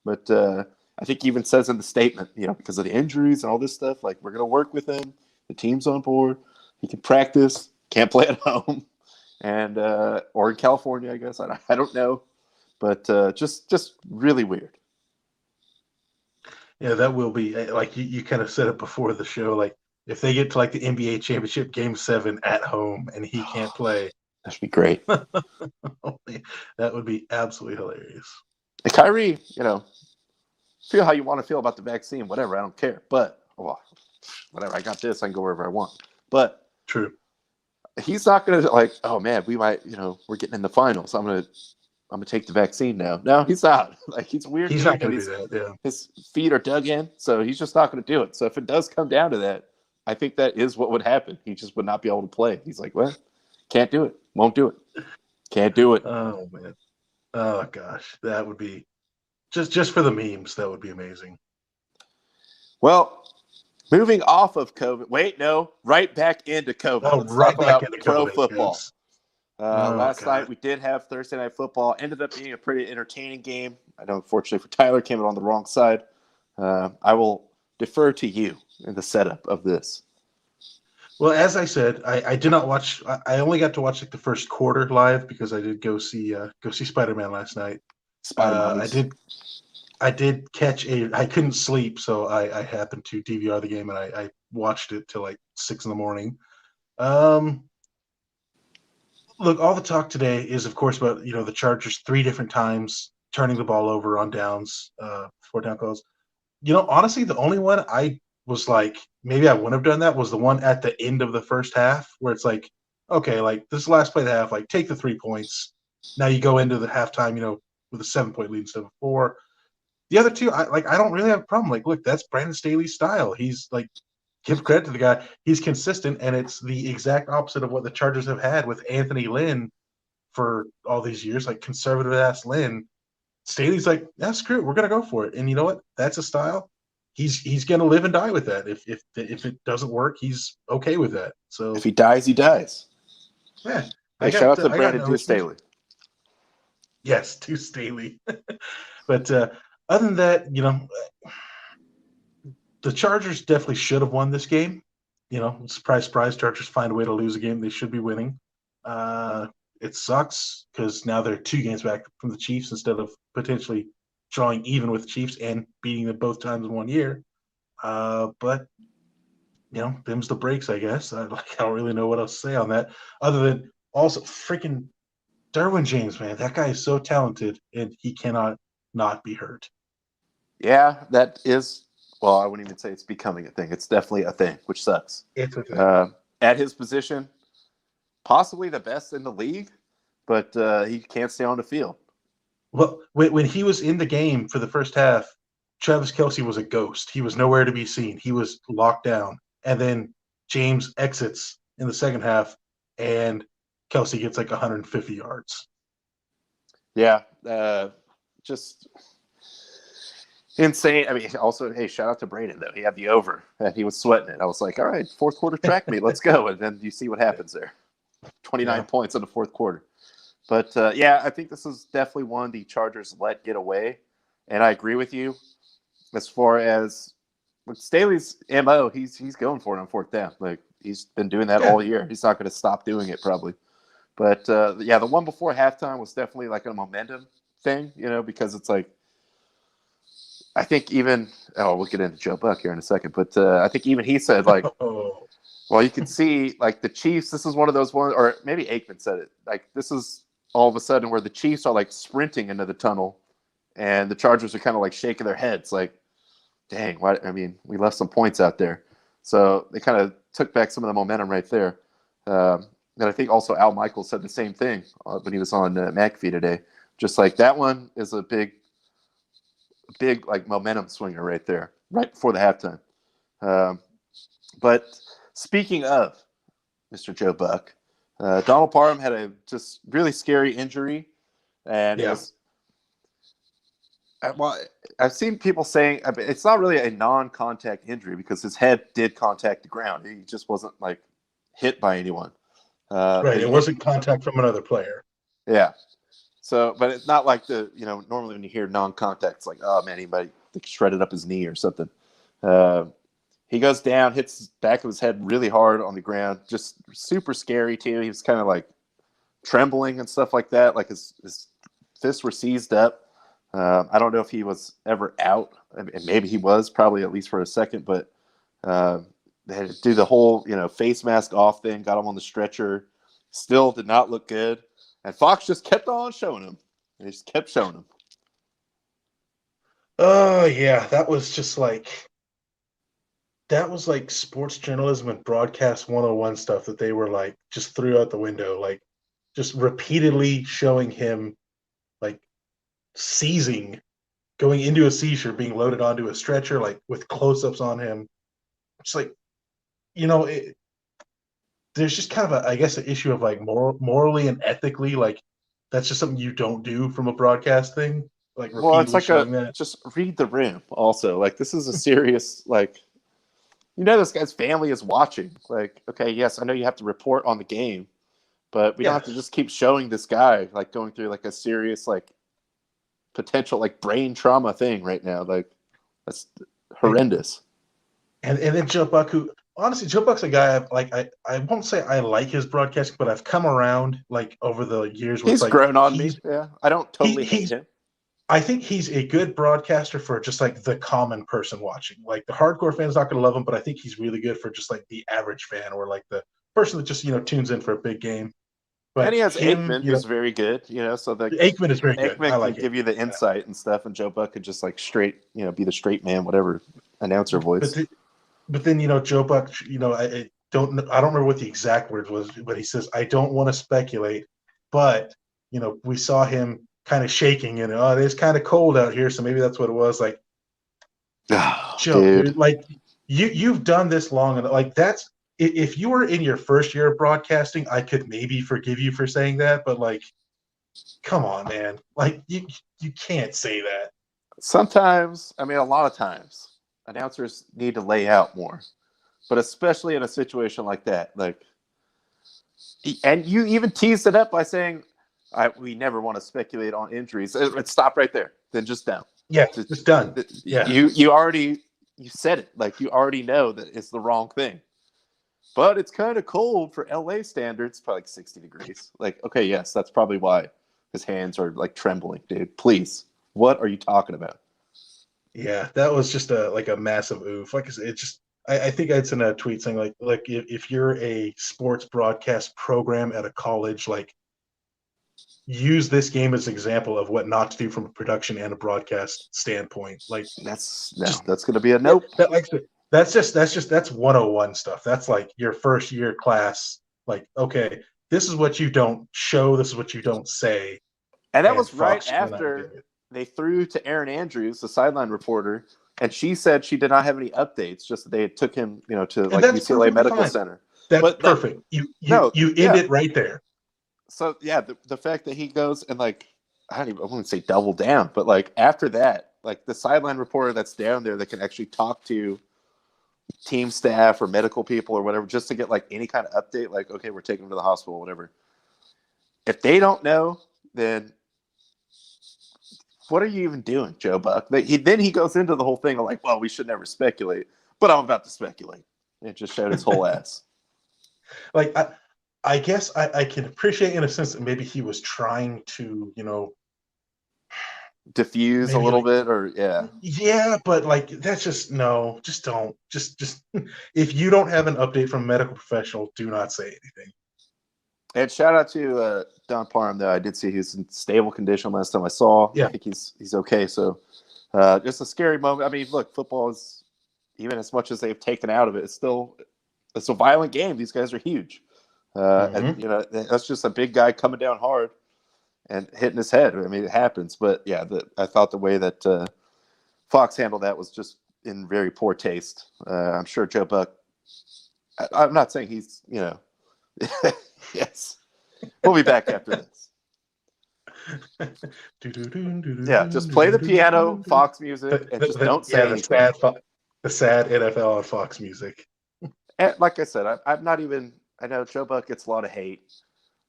But I think he even says in the statement, because of the injuries and all this stuff, like, we're going to work with him. The team's on board. He can practice, can't play at home. And or in California, I guess. I don't know. But just really weird. Yeah, that will be like you kind of said it before the show. Like if they get to like the NBA championship game 7 at home and he can't play, that would be great. That would be absolutely hilarious. And Kyrie, feel how you want to feel about the vaccine, whatever. I don't care. But whatever, I got this. I can go wherever I want. But true, he's not going to like, oh man, we might, we're getting in the finals. I'm gonna take the vaccine now. No, he's not. Like, he's weird. He's not going to do that. Yeah, his feet are dug in, so he's just not going to do it. So if it does come down to that, I think that is what would happen. He just would not be able to play. He's like, well, can't do it. Won't do it. Can't do it. Oh man. Oh gosh, that would be just for the memes. That would be amazing. Well, moving off of COVID. Wait, no, right back into COVID. Oh, Let's right talk back about into pro COVID, football. yes. Last night we did have Thursday Night Football. Ended up being a pretty entertaining game. I know, unfortunately for Tyler, came out on the wrong side. I will defer to you in the setup of this. Well, as I said, I did not watch. I only got to watch like the first quarter live because I did go see Spider-Man last night. I did catch I couldn't sleep, so I happened to DVR the game and I watched it till like 6 in the morning. Look, all the talk today is, of course, about the Chargers 3 different times turning the ball over on downs, 4 down calls. Honestly, the only one I was like, maybe I wouldn't have done that was the one at the end of the first half where it's like, okay, like this last play of the half, like take the 3 points. Now you go into the halftime, with a 7-point lead instead of 4. The other 2, I don't really have a problem. Like, look, that's Brandon Staley's style. He's like, give credit to the guy. He's consistent, and it's the exact opposite of what the Chargers have had with Anthony Lynn for all these years, like conservative-ass Lynn. Staley's like, yeah, screw it. We're going to go for it. And you know what? That's a style. He's going to live and die with that. If it doesn't work, he's okay with that. So if he dies, he dies. Yeah. Hey, shout out to Brandon to Staley. Yes, to Staley. But other than that, the Chargers definitely should have won this game. Surprise, surprise, Chargers find a way to lose a game they should be winning. It sucks because now they're 2 games back from the Chiefs instead of potentially drawing even with the Chiefs and beating them both times in 1 year. But them's the breaks, I guess. I don't really know what else to say on that other than also freaking Derwin James, man. That guy is so talented and he cannot not be hurt. Yeah, that is. Well, I wouldn't even say it's becoming a thing. It's definitely a thing, which sucks. It's a thing. At his position, possibly the best in the league, but he can't stay on the field. Well, when he was in the game for the first half, Travis Kelce was a ghost. He was nowhere to be seen. He was locked down. And then James exits in the second half, and Kelsey gets like 150 yards. Yeah, just insane. I mean, also, hey, shout out to Braden though. He had the over, and he was sweating it. I was like, all right, fourth quarter track meet, let's go. And then you see what happens there. 29 points in the fourth quarter. But yeah, I think this is definitely one the Chargers let get away, and I agree with you as far as with Staley's MO. He's going for it on fourth down. Like he's been doing that all year. He's not going to stop doing it probably. But yeah, the one before halftime was definitely like a momentum thing, because it's like I think even we'll get into Joe Buck here in a second, but I think even he said like, well, you can see like the Chiefs. This is one of those ones, or maybe Aikman said it. Like this is all of a sudden where the Chiefs are like sprinting into the tunnel, and the Chargers are kind of like shaking their heads, like, dang, what? I mean, we left some points out there, so they kind of took back some of the momentum right there. And I think also Al Michaels said the same thing when he was on McAfee today. Just like that one is a big like momentum swinger right there, right before the halftime. But speaking of Mr. Joe Buck, Donald Parham had a just really scary injury, and it was. Well, I've seen people saying it's not really a non-contact injury because his head did contact the ground. He just wasn't like hit by anyone. Right, it wasn't contact from another player. Yeah. So, but it's not like normally when you hear non-contact, it's like, oh man, he might shredded up his knee or something. He goes down, hits the back of his head really hard on the ground, just super scary too. He was kind of like trembling and stuff like that. Like his fists were seized up. I don't know if he was ever out. I mean, maybe he was, probably at least for a second, but they had to do the whole, face mask off thing, got him on the stretcher. Still did not look good. And Fox just kept on showing him. They just kept showing him. Oh, yeah. That was like sports journalism and broadcast 101 stuff that they were like just threw out the window. Like just repeatedly showing him like seizing, going into a seizure, being loaded onto a stretcher, like with close-ups on him. It's like, there's just kind of an issue of like morally and ethically, like that's just something you don't do from a broadcast thing. Like repeatedly it's like showing that. Just read the room. Also, like this is a serious like, this guy's family is watching. Like, okay, yes, I know you have to report on the game, but we don't have to just keep showing this guy like going through like a serious like potential like brain trauma thing right now. Like that's horrendous. And then Joe Buck, who honestly, Joe Buck's a guy I won't say I like his broadcasting, but I've come around like over the years. He's grown on me. Yeah, I don't totally hate him. I think he's a good broadcaster for just like the common person watching. Like the hardcore fan's not going to love him, but I think he's really good for just like the average fan or like the person that just tunes in for a big game. But and he has Aikman, who's very good. So the Aikman is very good. Aikman can give you the insight and stuff, and Joe Buck could just like straight, be the straight man, whatever announcer voice. But then Joe Buck, I don't remember what the exact words was, but he says, I don't want to speculate, but we saw him kind of shaking and it's kind of cold out here, so maybe that's what it was. Like, Joe, dude, like you've done this long, and like that's if you were in your first year of broadcasting, I could maybe forgive you for saying that, but like, come on, man, like you can't say that. Sometimes, I mean, a lot of times. Announcers need to lay out more, but especially in a situation like that, like, and you even teased it up by saying, "We never want to speculate on injuries." Stop right there. Then just down. Yeah, just done. Yeah, you said it. Like you already know that it's the wrong thing. But it's kind of cold for LA standards, probably like 60 degrees. Like, okay, yes, that's probably why his hands are like trembling, dude. Please, what are you talking about? Yeah, that was just a massive oof. Like it just, I think I'd sent a tweet saying like if you're a sports broadcast program at a college, like use this game as an example of what not to do from a production and a broadcast standpoint. Like that's going to be a nope. That's 101 stuff. That's like your first year class. Like, okay, this is what you don't show. This is what you don't say. And that was right after they threw to Erin Andrews, the sideline reporter, and she said she did not have any updates, just that they took him, to like UCLA Medical Center. That's perfect. You end it right there. So yeah, the fact that he goes and like I wouldn't say double down, but like after that, like the sideline reporter that's down there that can actually talk to team staff or medical people or whatever, just to get like any kind of update, like, okay, we're taking him to the hospital, whatever. If they don't know, then what are you even doing, Joe Buck? Then he goes into the whole thing of like, well, we should never speculate, but I'm about to speculate. It just showed his whole ass. Like, I guess I can appreciate in a sense that maybe he was trying to, Diffuse a little bit, or yeah, but like that's just no, just don't, just if you don't have an update from a medical professional, do not say anything. And shout out to Don Parham, though. I did see he was in stable condition last time I saw. Yeah. I think he's okay. So just a scary moment. I mean, look, football is, even as much as they've taken out of it, it's a violent game. These guys are huge. And that's just a big guy coming down hard and hitting his head. I mean, it happens. But yeah, I thought the way that Fox handled that was just in very poor taste. I'm sure Joe Buck. I'm not saying he's Yes. We'll be back after this. Yeah, just play the piano, Fox music, and just don't say anything. The sad NFL on Fox music. And like I said, I'm not even. I know Joe Buck gets a lot of hate,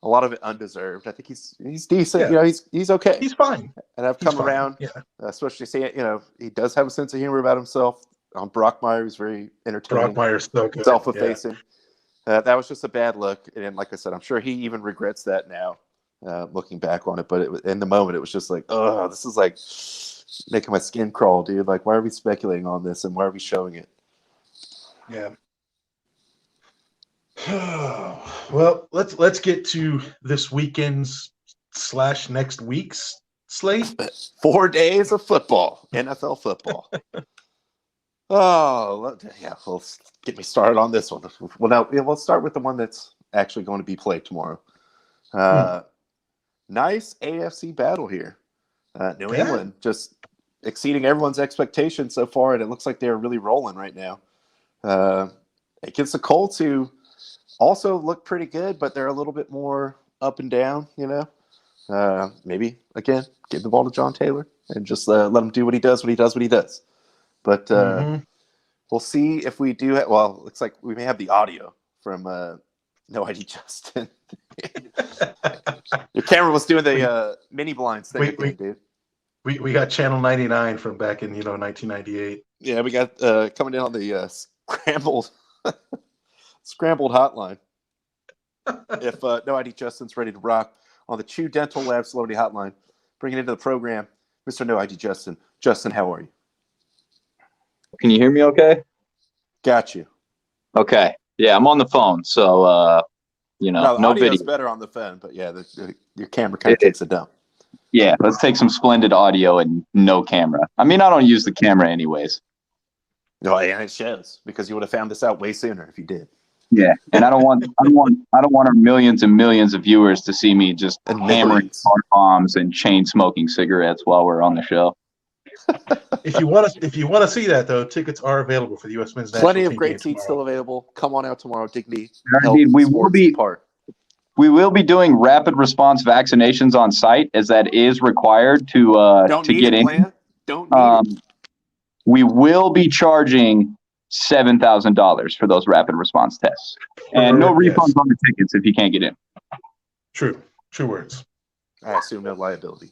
a lot of it undeserved. I think he's decent. Yeah. He's okay. He's fine. And I've come around, especially seeing he does have a sense of humor about himself. Brock Meyer was very entertaining. Brock Meyer's so good. Self-effacing. Yeah. That was just a bad look, and like I said, I'm sure he even regrets that now, looking back on it. But in the moment, it was just like, oh, this is like making my skin crawl, dude. Like, why are we speculating on this, and why are we showing it? Yeah. Well, let's get to this weekend's / next week's slate. 4 days of football, NFL football. Oh, yeah. Well, get me started on this one. Well, now we'll start with the one that's actually going to be played tomorrow. Nice AFC battle here. New England just exceeding everyone's expectations so far, and it looks like they're really rolling right now. Against the Colts, who also look pretty good, but they're a little bit more up and down. Maybe again, give the ball to John Taylor and just let him do what he does. But we'll see if we do. Well, looks like we may have the audio from No ID Justin. Your camera was doing the mini blinds thing, dude. We got Channel 99 from back in 1998. Yeah, we got coming in on the scrambled hotline. If No ID Justin's ready to rock on the Chew Dental Lab Celebrity Hotline, bring it into the program, Mr. No ID Justin. Justin, how are you? Can you hear me okay? Got you. Okay. Yeah, I'm on the phone, so no video's video. better on the phone, but yeah, your camera kind of takes a dump. Yeah, let's take some splendid audio and no camera. I mean, I don't use the camera anyways. No, yeah, it shows because you would have found this out way sooner if you did. Yeah, and I don't want our millions and millions of viewers to see me just hammering car bombs and chain smoking cigarettes while we're on the show. If you want to see that though, tickets are available for the U.S. Men's National Plenty of Team great game seats tomorrow. still available. Come on out tomorrow, Dignity. Indeed, we will be doing rapid response vaccinations on site, as that is required to get in. Don't need it. We will be charging $7,000 for those rapid response tests, and no refunds on the tickets if you can't get in. True words. I assume no liability.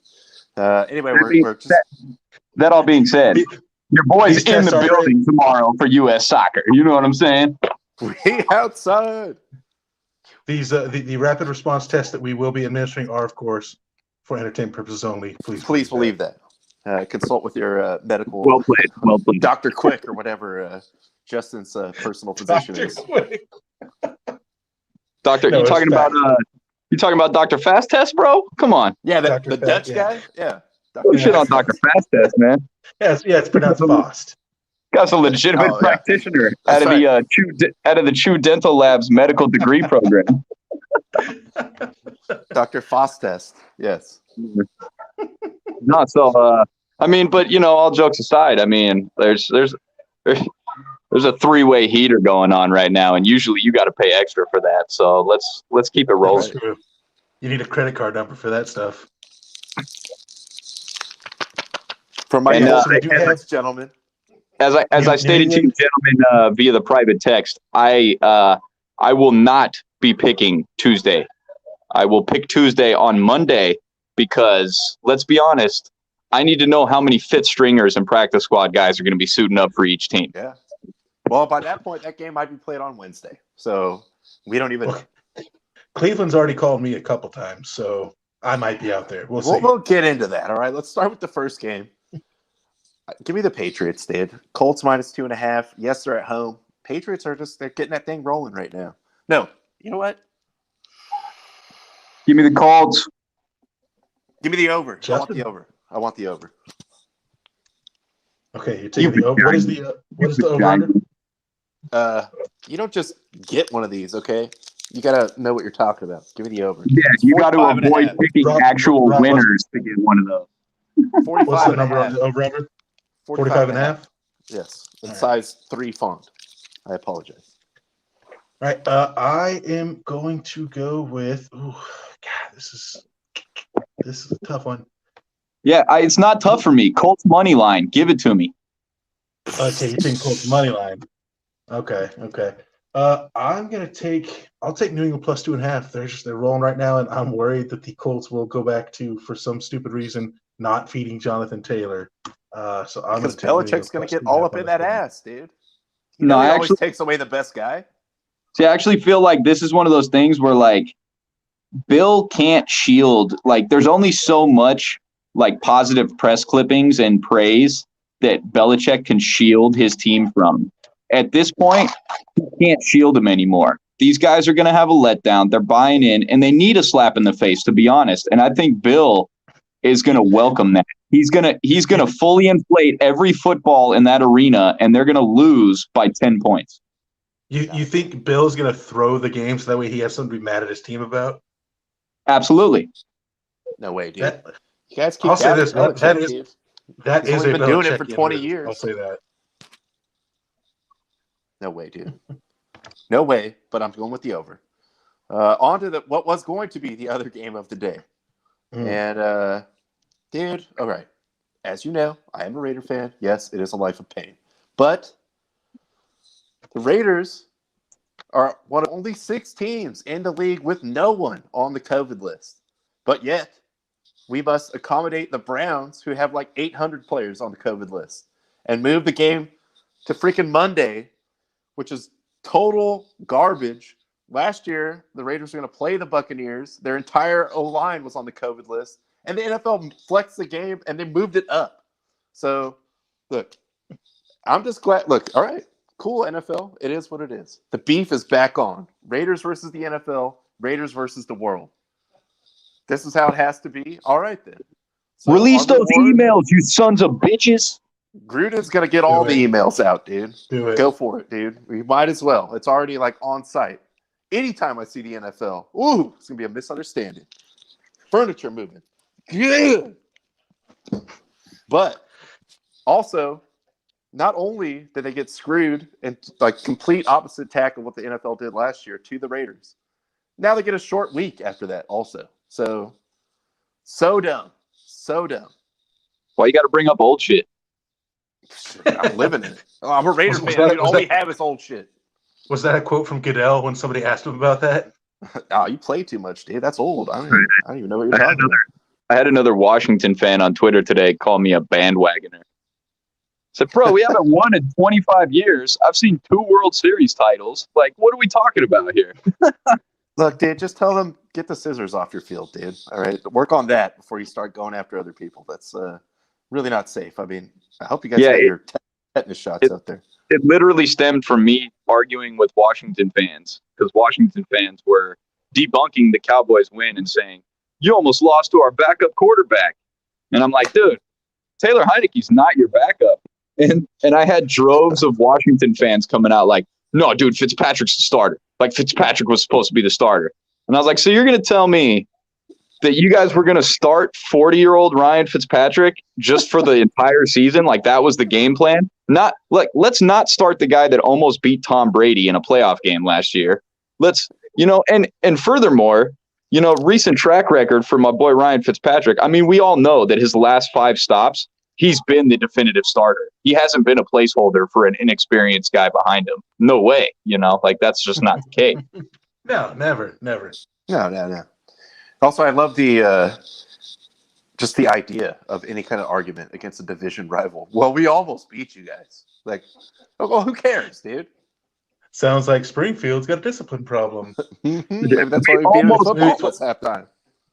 Anyway, we're just. That all being said, your boy's in the building tomorrow for U.S. soccer. You know what I'm saying? We outside. These the rapid response tests that we will be administering are, of course, for entertainment purposes only. Please believe that. Consult with your medical. Well played. Dr. Quick or whatever Justin's personal physician is. Quick. Doctor, you talking about Dr. Fast Test, bro? Come on. Yeah, the Dutch guy. Yeah. Shit on Dr. Fast Test, man. It's pronounced Fast. Guy's a legitimate practitioner out of the Chew Dental Lab's medical degree program. Dr. Fast Test. Yes. No, so I mean, but all jokes aside, I mean, there's a three-way heater going on right now, and usually you got to pay extra for that. So let's keep it rolling. You need a credit card number for that stuff. From my And, gentlemen. As I stated to you gentlemen via the private text, I will not be picking Tuesday. I will pick Tuesday on Monday because, let's be honest, I need to know how many fifth stringers and practice squad guys are going to be suiting up for each team. Yeah. Well, by that point, that game might be played on Wednesday. So we don't even know. Cleveland's already called me a couple times, so I might be out there. We'll see. We'll get into that. All right. Let's start with the first game. Give me the Patriots, dude. Colts -2.5. Yes, they're at home. Patriots they're getting that thing rolling right now. No, you know what? Give me the Colts. Give me the over. Justin? I want the over. I want the over. Okay, you're taking the over. What is the over? You don't just get one of these, okay? You gotta know what you're talking about. Give me the over. Yeah, you got to 45.5. avoid picking actual winners to get one of those. 45 What's the and a number on half. the over-under? 45 and a half? Yes. In All right. size 3 font. I apologize. All right. I am going to go with. Oh, God, this is a tough one. Yeah, it's not tough for me. Colts money line. Give it to me. Okay, you're taking Colts money line. Okay. I'll take New England +2.5. They're rolling right now, and I'm worried that the Colts will go back to, for some stupid reason, not feeding Jonathan Taylor. So I'm Because Belichick's going to get all up in that ass, dude. He always takes away the best guy. See, I actually feel like this is one of those things where, like, Bill can't shield. Like, there's only so much, like, positive press clippings and praise that Belichick can shield his team from. At this point, he can't shield them anymore. These guys are going to have a letdown. They're buying in, and they need a slap in the face, to be honest. And I think Bill is going to welcome that. He's gonna fully inflate every football in that arena, and they're going to lose by 10 points. You think Bill's going to throw the game so that way he has something to be mad at his team about? Absolutely. No way, dude. You guys keep I'll say this. Belichick, That dude. is He's only a been doing it Belichick for 20 injury. years. I'll say that. No way, dude. No way, but I'm going with the over. On to what was going to be the other game of the day. And, dude, all right. As you know, I am a Raider fan. Yes, it is a life of pain. But the Raiders are one of only 6 teams in the league with no one on the COVID list. But yet, we must accommodate the Browns, who have like 800 players on the COVID list, and move the game to freaking Monday, which is total garbage. Last year, the Raiders were going to play the Buccaneers. Their entire O-line was on the COVID list. And the NFL flexed the game, and they moved it up. So, look, I'm just glad. Look, all right, cool, NFL. It is what it is. The beef is back on. Raiders versus the NFL. Raiders versus the world. This is how it has to be. All right, then. So release those emails, you sons of bitches. Gruden's going to get all the emails out, dude. Do it. Go for it, dude. We might as well. It's already, like, on site. Anytime I see the NFL, ooh, it's going to be a misunderstanding. Furniture moving. Yeah. But also, not only did they get screwed and like complete opposite tack of what the NFL did last year to the Raiders, now they get a short week after that also. So dumb. So dumb. Why you got to bring up old shit? I'm living in it. Oh, I'm a Raider fan. Dude. All we have is old shit. Was that a quote from Goodell when somebody asked him about that? Oh, you play too much, dude. That's old. I don't even know what you're talking about. I had another Washington fan on Twitter today call me a bandwagoner. Said, bro, we haven't won in 25 years. I've seen 2 World Series titles. Like, what are we talking about here? Look, dude, just tell them, get the scissors off your field, dude. All right? Work on that before you start going after other people. That's really not safe. I mean, I hope you guys get your tetanus shots out there. It literally stemmed from me arguing with Washington fans, because Washington fans were debunking the Cowboys win and saying, you almost lost to our backup quarterback. And I'm like, dude, Taylor Heineke's not your backup. And I had droves of Washington fans coming out like, no, dude, Fitzpatrick's the starter. Like, Fitzpatrick was supposed to be the starter. And I was like, so you're going to tell me that you guys were going to start 40-year-old Ryan Fitzpatrick just for the entire season? Like, that was the game plan? Not like, let's not start the guy that almost beat Tom Brady in a playoff game last year. Let's, and furthermore, recent track record for my boy Ryan Fitzpatrick. I mean, we all know that his last 5 stops, he's been the definitive starter. He hasn't been a placeholder for an inexperienced guy behind him. No way, like that's just not the case. No, never. No. Also, I love just the idea of any kind of argument against a division rival. Well, we almost beat you guys. Like, well, who cares, dude? Sounds like Springfield's got a discipline problem. Maybe that's why we beat them in football this halftime.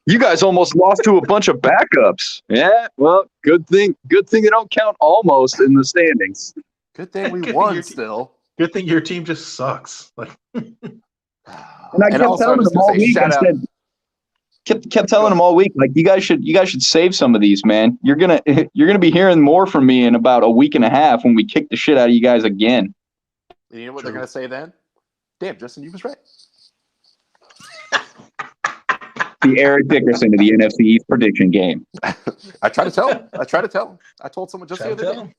You guys almost lost to a bunch of backups. Yeah, well, good thing they don't count almost in the standings. Good thing we Good thing won your still. Good thing your team just sucks. Like, And I kept also, telling I'm just them all gonna say, week. I shout out. said, kept telling them all week, like you guys should save some of these, man. You're gonna be hearing more from me in about a week and a half when we kick the shit out of you guys again. You know what they're gonna say then? Damn, Justin, you was right. The Eric Dickerson of the NFC East prediction game. I try to tell him. I told someone just the other day.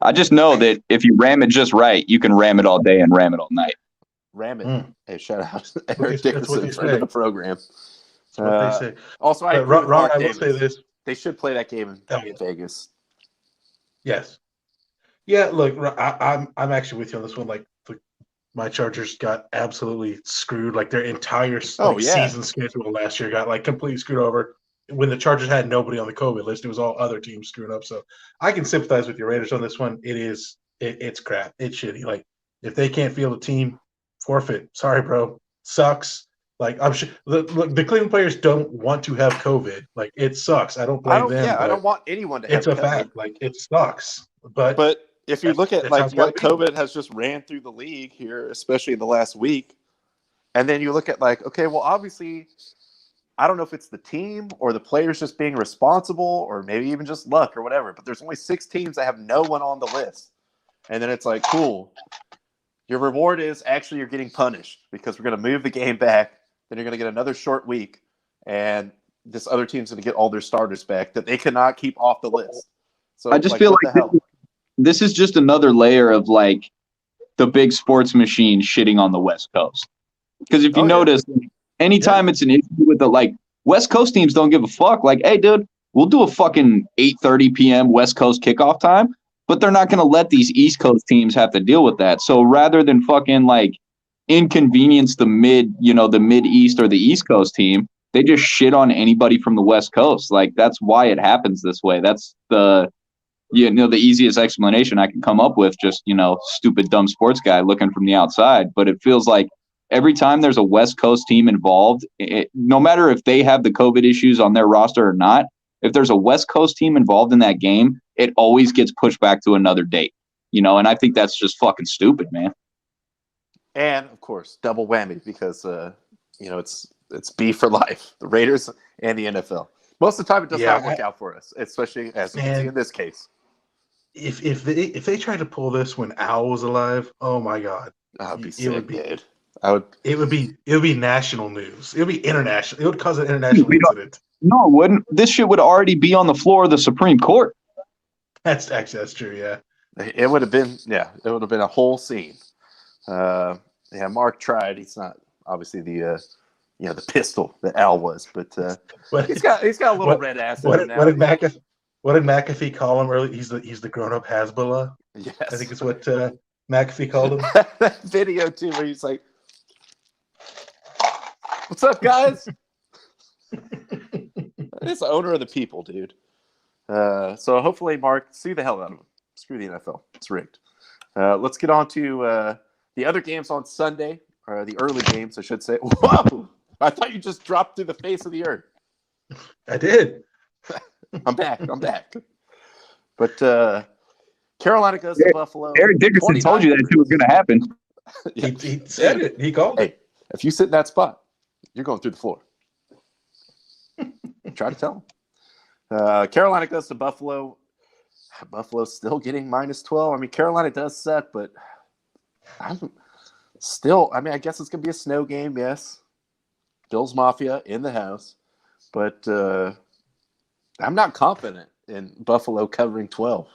I just know that if you ram it just right, you can ram it all day and ram it all night. Ram it. Mm. Hey, shout out That's Eric Dickerson, friend of the program. That's what they say. Also, I Ron, I will say this. They should play that game in Vegas. Yes. Yeah, look, I'm actually with you on this one. Like, my Chargers got absolutely screwed. Like, their entire season schedule last year got, like, completely screwed over. When the Chargers had nobody on the COVID list, it was all other teams screwing up. So I can sympathize with your Raiders on this one. It's crap. It's shitty. Like, if they can't field a team, forfeit. Sorry, bro. Sucks. Like, I'm sure the Cleveland players don't want to have COVID. Like, it sucks. I don't blame them. Yeah, I don't want anyone to have it's a COVID. fact. Like, it sucks. But if you look at that's like how it's gotta what be. COVID has just ran through the league here, especially in the last week, and then you look at like, okay, well, obviously, I don't know if it's the team or the players just being responsible, or maybe even just luck or whatever. But there's only 6 teams that have no one on the list, and then it's like, cool. Your reward is actually you're getting punished because we're going to move the game back. Then you're going to get another short week, and this other team's going to get all their starters back that they cannot keep off the list. So I just feel what like the hell? this is just another layer of like the big sports machine shitting on the West Coast. Because if you notice, anytime it's an issue with the like West Coast teams don't give a fuck. Like, hey, dude, we'll do a fucking 8:30 p.m. West Coast kickoff time, but they're not going to let these East Coast teams have to deal with that. So rather than fucking like inconvenience the mid East or the East Coast team, they just shit on anybody from the West Coast. Like, that's why it happens this way. That's the easiest explanation I can come up with, just, stupid, dumb sports guy looking from the outside. But it feels like every time there's a West Coast team involved, no matter if they have the COVID issues on their roster or not, if there's a West Coast team involved in that game, it always gets pushed back to another date, and I think that's just fucking stupid, man. And of course, double whammy because it's beef for life. The Raiders and the NFL. Most of the time, it does not work out for us, especially as we can see in this case. If they tried to pull this when Al was alive, oh my god, I'd be it sick, would be, dude. It would be national news. It would be international. It would cause an international incident. No, it wouldn't. This shit would already be on the floor of the Supreme Court. That's true. Yeah, it would have been. Yeah, it would have been a whole scene. Mark tried. He's not obviously the pistol that Al was, but he's got a little red ass. What did McAfee call him earlier? He's the grown up Hasbullah. Yes, I think it's what McAfee called him. That video too, where he's like, "What's up, guys?" It's the owner of the people, dude. So hopefully, Mark, sue the hell out of him. Screw the NFL. It's rigged. Let's get on to the other games on Sunday, or the early games, I should say. Whoa! I thought you just dropped through the face of the earth. I did. I'm back. But Carolina goes to Buffalo. Eric Dickerson told you that it was going to happen. Yeah. He said it. He called it. Hey, if you sit in that spot, you're going through the floor. Try to tell him. Carolina goes to Buffalo. Buffalo's still getting -12. I mean, Carolina does suck, but I guess it's going to be a snow game, yes. Bills Mafia in the house. But I'm not confident in Buffalo covering 12.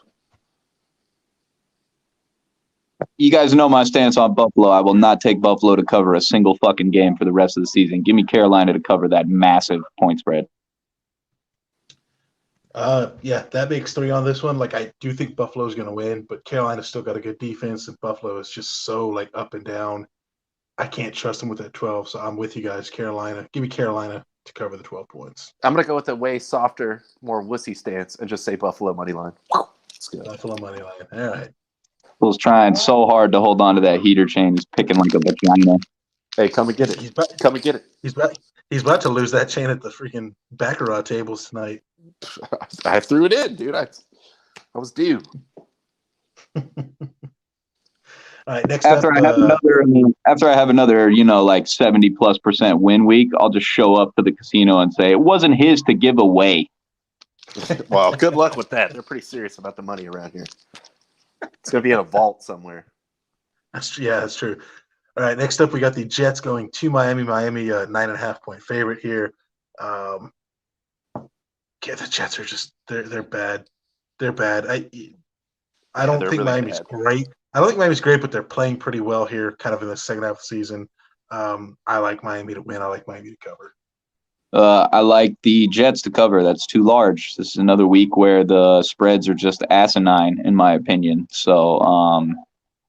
You guys know my stance on Buffalo. I will not take Buffalo to cover a single fucking game for the rest of the season. Give me Carolina to cover that massive point spread. Yeah, that makes 3 on this one. Like, I do think Buffalo's going to win, but Carolina's still got a good defense, and Buffalo is just so like up and down. I can't trust them with that 12, so I'm with you guys. Carolina, give me Carolina to cover the 12 points. I'm gonna go with a way softer, more wussy stance and just say Buffalo money line. Let's go. Buffalo money line. All right. Buffalo's trying so hard to hold on to that heater chain. He's picking like a vagina. Hey, come and get it. Come and get it. He's about to lose that chain at the freaking Baccarat tables tonight. I threw it in, dude. I was due. All right, next After up, I have another, like 70+% win week, I'll just show up to the casino and say it wasn't his to give away. Well, good luck with that. They're pretty serious about the money around here. It's gonna be in a vault somewhere. that's true. All right, next up we got the Jets going to Miami. Miami, 9.5 point favorite here. Yeah, the Jets are just they're bad. They're bad. I don't think really Miami's bad. great. I don't think Miami's great, but they're playing pretty well here, kind of in the second half of the season. I like Miami to win. I like Miami to cover. I like the Jets to cover. That's too large. This is another week where the spreads are just asinine, in my opinion. So,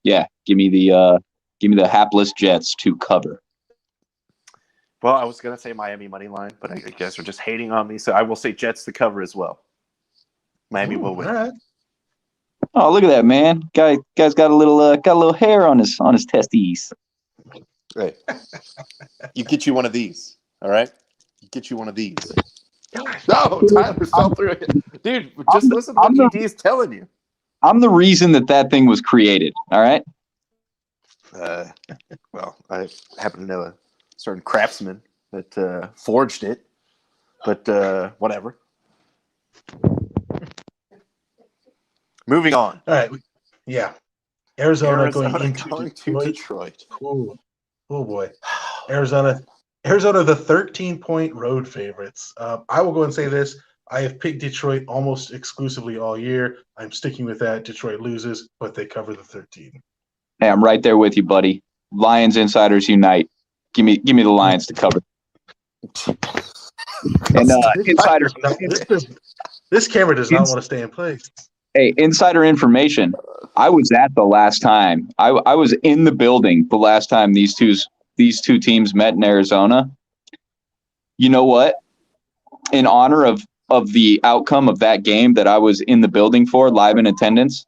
yeah, give me the hapless Jets to cover. Well, I was gonna say Miami money line, but I guess we're just hating on me, so I will say Jets to cover as well. Miami will win. All right. Oh, look at that, man! Guy's got a little hair on his testes. Right. You get you one of these. All right. Get you one of these. No, Tyler fell through it. Dude, just listen to what ED is telling you. I'm the reason that thing was created. All right. Well, I happen to know a certain craftsman that forged it, but whatever. Moving on. All right. Yeah. Arizona going into to Detroit. Oh boy. Arizona, the 13-point road favorites. I will go and say this. I have picked Detroit almost exclusively all year. I'm sticking with that. Detroit loses, but they cover the 13. Hey, I'm right there with you, buddy. Lions insiders unite. Give me the Lions to cover. And insider. This camera does not want to stay in place. Hey, insider information. I was at the last time. I was in the building the last time these two teams met in Arizona. You know what? In honor of the outcome of that game that I was in the building for, live in attendance,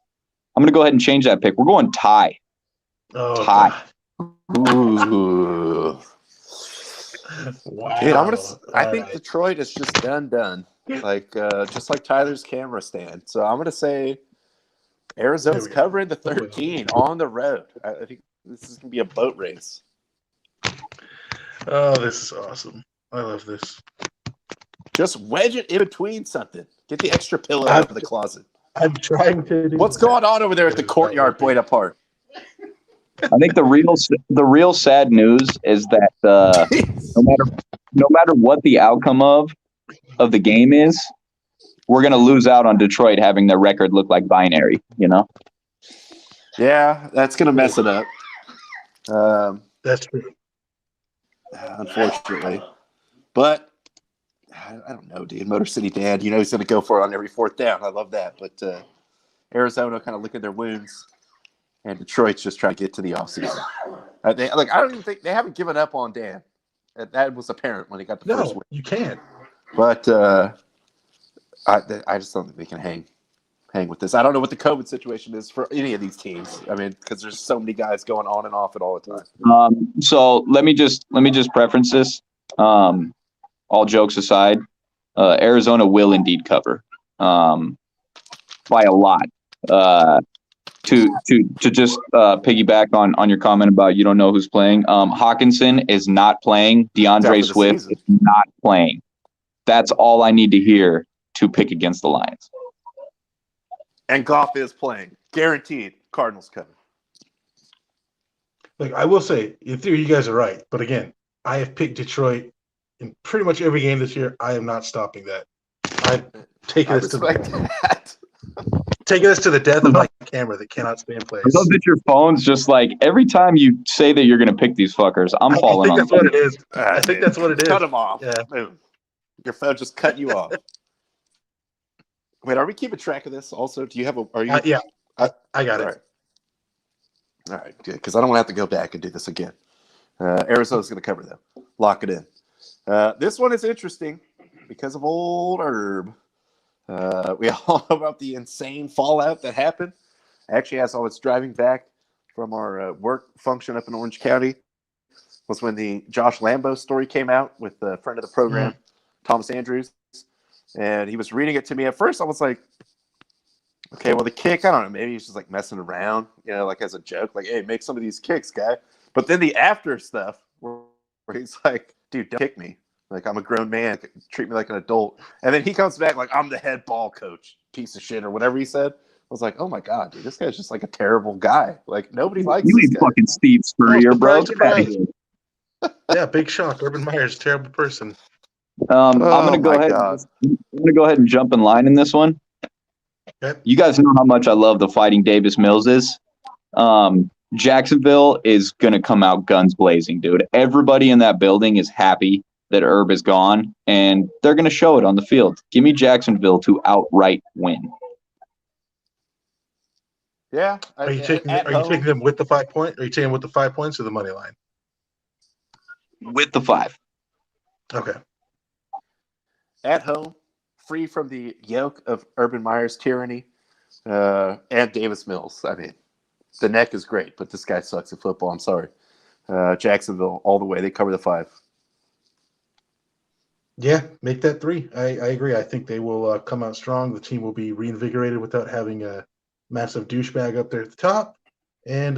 I'm going to go ahead and change that pick. We're going tie. Oh, Tie. Ooh. Wow. Dude, I think right. Detroit is just done. Like just like Tyler's camera stand. So I'm gonna say Arizona's covering the 13 on the road. I think this is gonna be a boat race. Oh, this is awesome. I love this. Just wedge it in between something. Get the extra pillow out of the closet. I'm trying to do What's going on over there at the courtyard, Boyd Apart? I think the real sad news is that no matter what the outcome of the game is, we're going to lose out on Detroit having their record look like binary, Yeah, that's going to mess it up. That's true. Unfortunately. But I don't know, dude. Motor City Dad, he's going to go for it on every fourth down. I love that. But Arizona kind of licking their wounds, and Detroit's just trying to get to the offseason. I don't even think they haven't given up on Dan. That was apparent when he got the first win. You can't. But I just don't think they can hang with this. I don't know what the COVID situation is for any of these teams. I mean, because there's so many guys going on and off it all the time. So let me just preference this. All jokes aside, Arizona will indeed cover by a lot. To just piggyback on your comment about you don't know who's playing. Hawkinson is not playing. DeAndre Swift is not playing. That's all I need to hear to pick against the Lions. And Goff is playing. Guaranteed. Cardinals cover. Look, I will say, in theory, you guys are right. But again, I have picked Detroit in pretty much every game this year. I am not stopping that. I'm taking this to the that. Taking us to the death of my camera that cannot stay in place. I love that your phone's just like every time you say that you're gonna pick these fuckers, I'm I falling think on that's what it is. I think Dude, that's what it is. Cut them off. Yeah. Boom. Your phone just cut you off. Wait, are we keeping track of this? Also, do you have a? Are you? Yeah, I got All it. right. All right, good. Because I don't want to have to go back and do this again. Arizona's going to cover them. Lock it in. This one is interesting because of old Herb. We all know about the insane fallout that happened. Actually, as I was driving back from our work function up in Orange County, was when the Josh Lambo story came out with a friend of the program, Thomas Andrews. And he was reading it to me. At first, I was like, okay, well, the kick, I don't know, maybe he's just like messing around, like as a joke, like, hey, make some of these kicks, guy. But then the after stuff where he's like, dude, don't kick me. Like, I'm a grown man. Treat me like an adult. And then he comes back like, I'm the head ball coach, piece of shit, or whatever he said. I was like, oh my God, dude, this guy's just like a terrible guy. Like, nobody likes You this ain't guy. fucking Steve Spurrier, bro. Surprise. Yeah, big shock. Urban Meyer's a terrible person. I'm gonna go my ahead. God. I'm gonna go ahead and jump in line in this one. Okay. You guys know how much I love the Fighting Davis Mills is. Jacksonville is gonna come out guns blazing, dude. Everybody in that building is happy that Herb is gone, and they're gonna show it on the field. Give me Jacksonville to outright win. Yeah. Are you taking them with the 5 point? Are you taking them with the 5 points or the money line? With the 5. Okay. At home, free from the yoke of Urban Meyer's tyranny, and Davis Mills. I mean, the neck is great, but this guy sucks at football. I'm sorry. Jacksonville, all the way. They cover the 5. Yeah, make that 3. I agree. I think they will come out strong. The team will be reinvigorated without having a massive douchebag up there at the top. And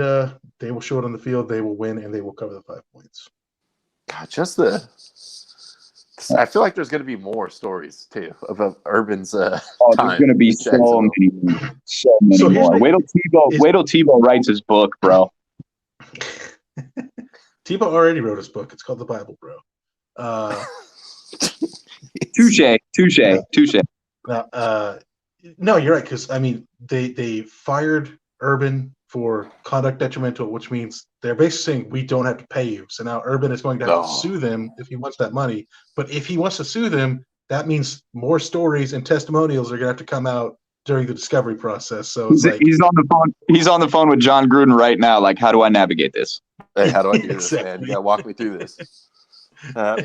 they will show it on the field. They will win, and they will cover the 5 points. God, I feel like there's going to be more stories too about Urban's There's time. going to be in so Jacksonville. many So here's more. the- Wait till Tebow writes his book, bro. Tebow already wrote his book. It's called The Bible, bro. Touche. No, you're right. Because I mean, they fired Urban for conduct detrimental, which means they're basically saying we don't have to pay you. So now Urban is going to have to sue them if he wants that money. But if he wants to sue them, that means more stories and testimonials are going to have to come out during the discovery process. So it's like he's on the phone. He's on the phone with John Gruden right now. Like, how do I navigate this? Hey, how do I do this, man? Exactly. You got to walk me through this.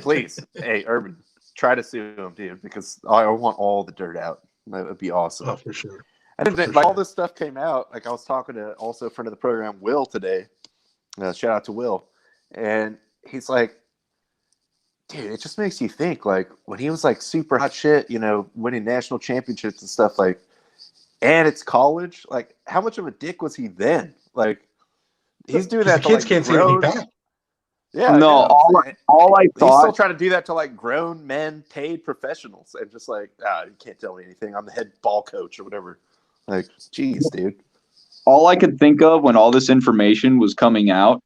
Please. Hey, Urban, try to sue him, dude, because I want all the dirt out. That would be awesome. oh, for sure. And then, all this stuff came out. Like, I was talking to also a friend of the program, Will, today. Shout out to Will. And he's like, dude, it just makes you think, like, when he was, like, super hot shit, winning national championships and stuff, like, and it's college, like, how much of a dick was he then? Like, he's doing that The to, kids like, can't see grown... anything back. Yeah, No, yeah. all I He's still thought. trying to do that to, like, grown men, paid professionals, and just like, you can't tell me anything. I'm the head ball coach or whatever. Like, geez, dude. All I could think of when all this information was coming out,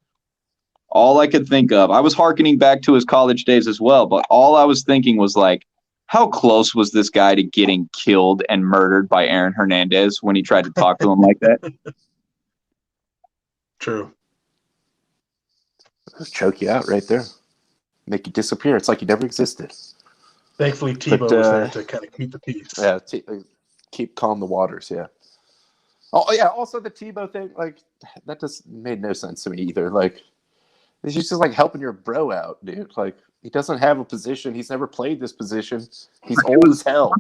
I was hearkening back to his college days as well, but all I was thinking was like, how close was this guy to getting killed and murdered by Aaron Hernandez when he tried to talk to him like that? True. Just choke you out right there. Make you disappear. It's like you never existed. Thankfully, Tebow was there to kind of keep the peace. Yeah, keep calm the waters, yeah. Oh, yeah, also the Tebow thing, like, that just made no sense to me either. Like, he's just like helping your bro out, dude. Like, he doesn't have a position. He's never played this position. He's old as hell.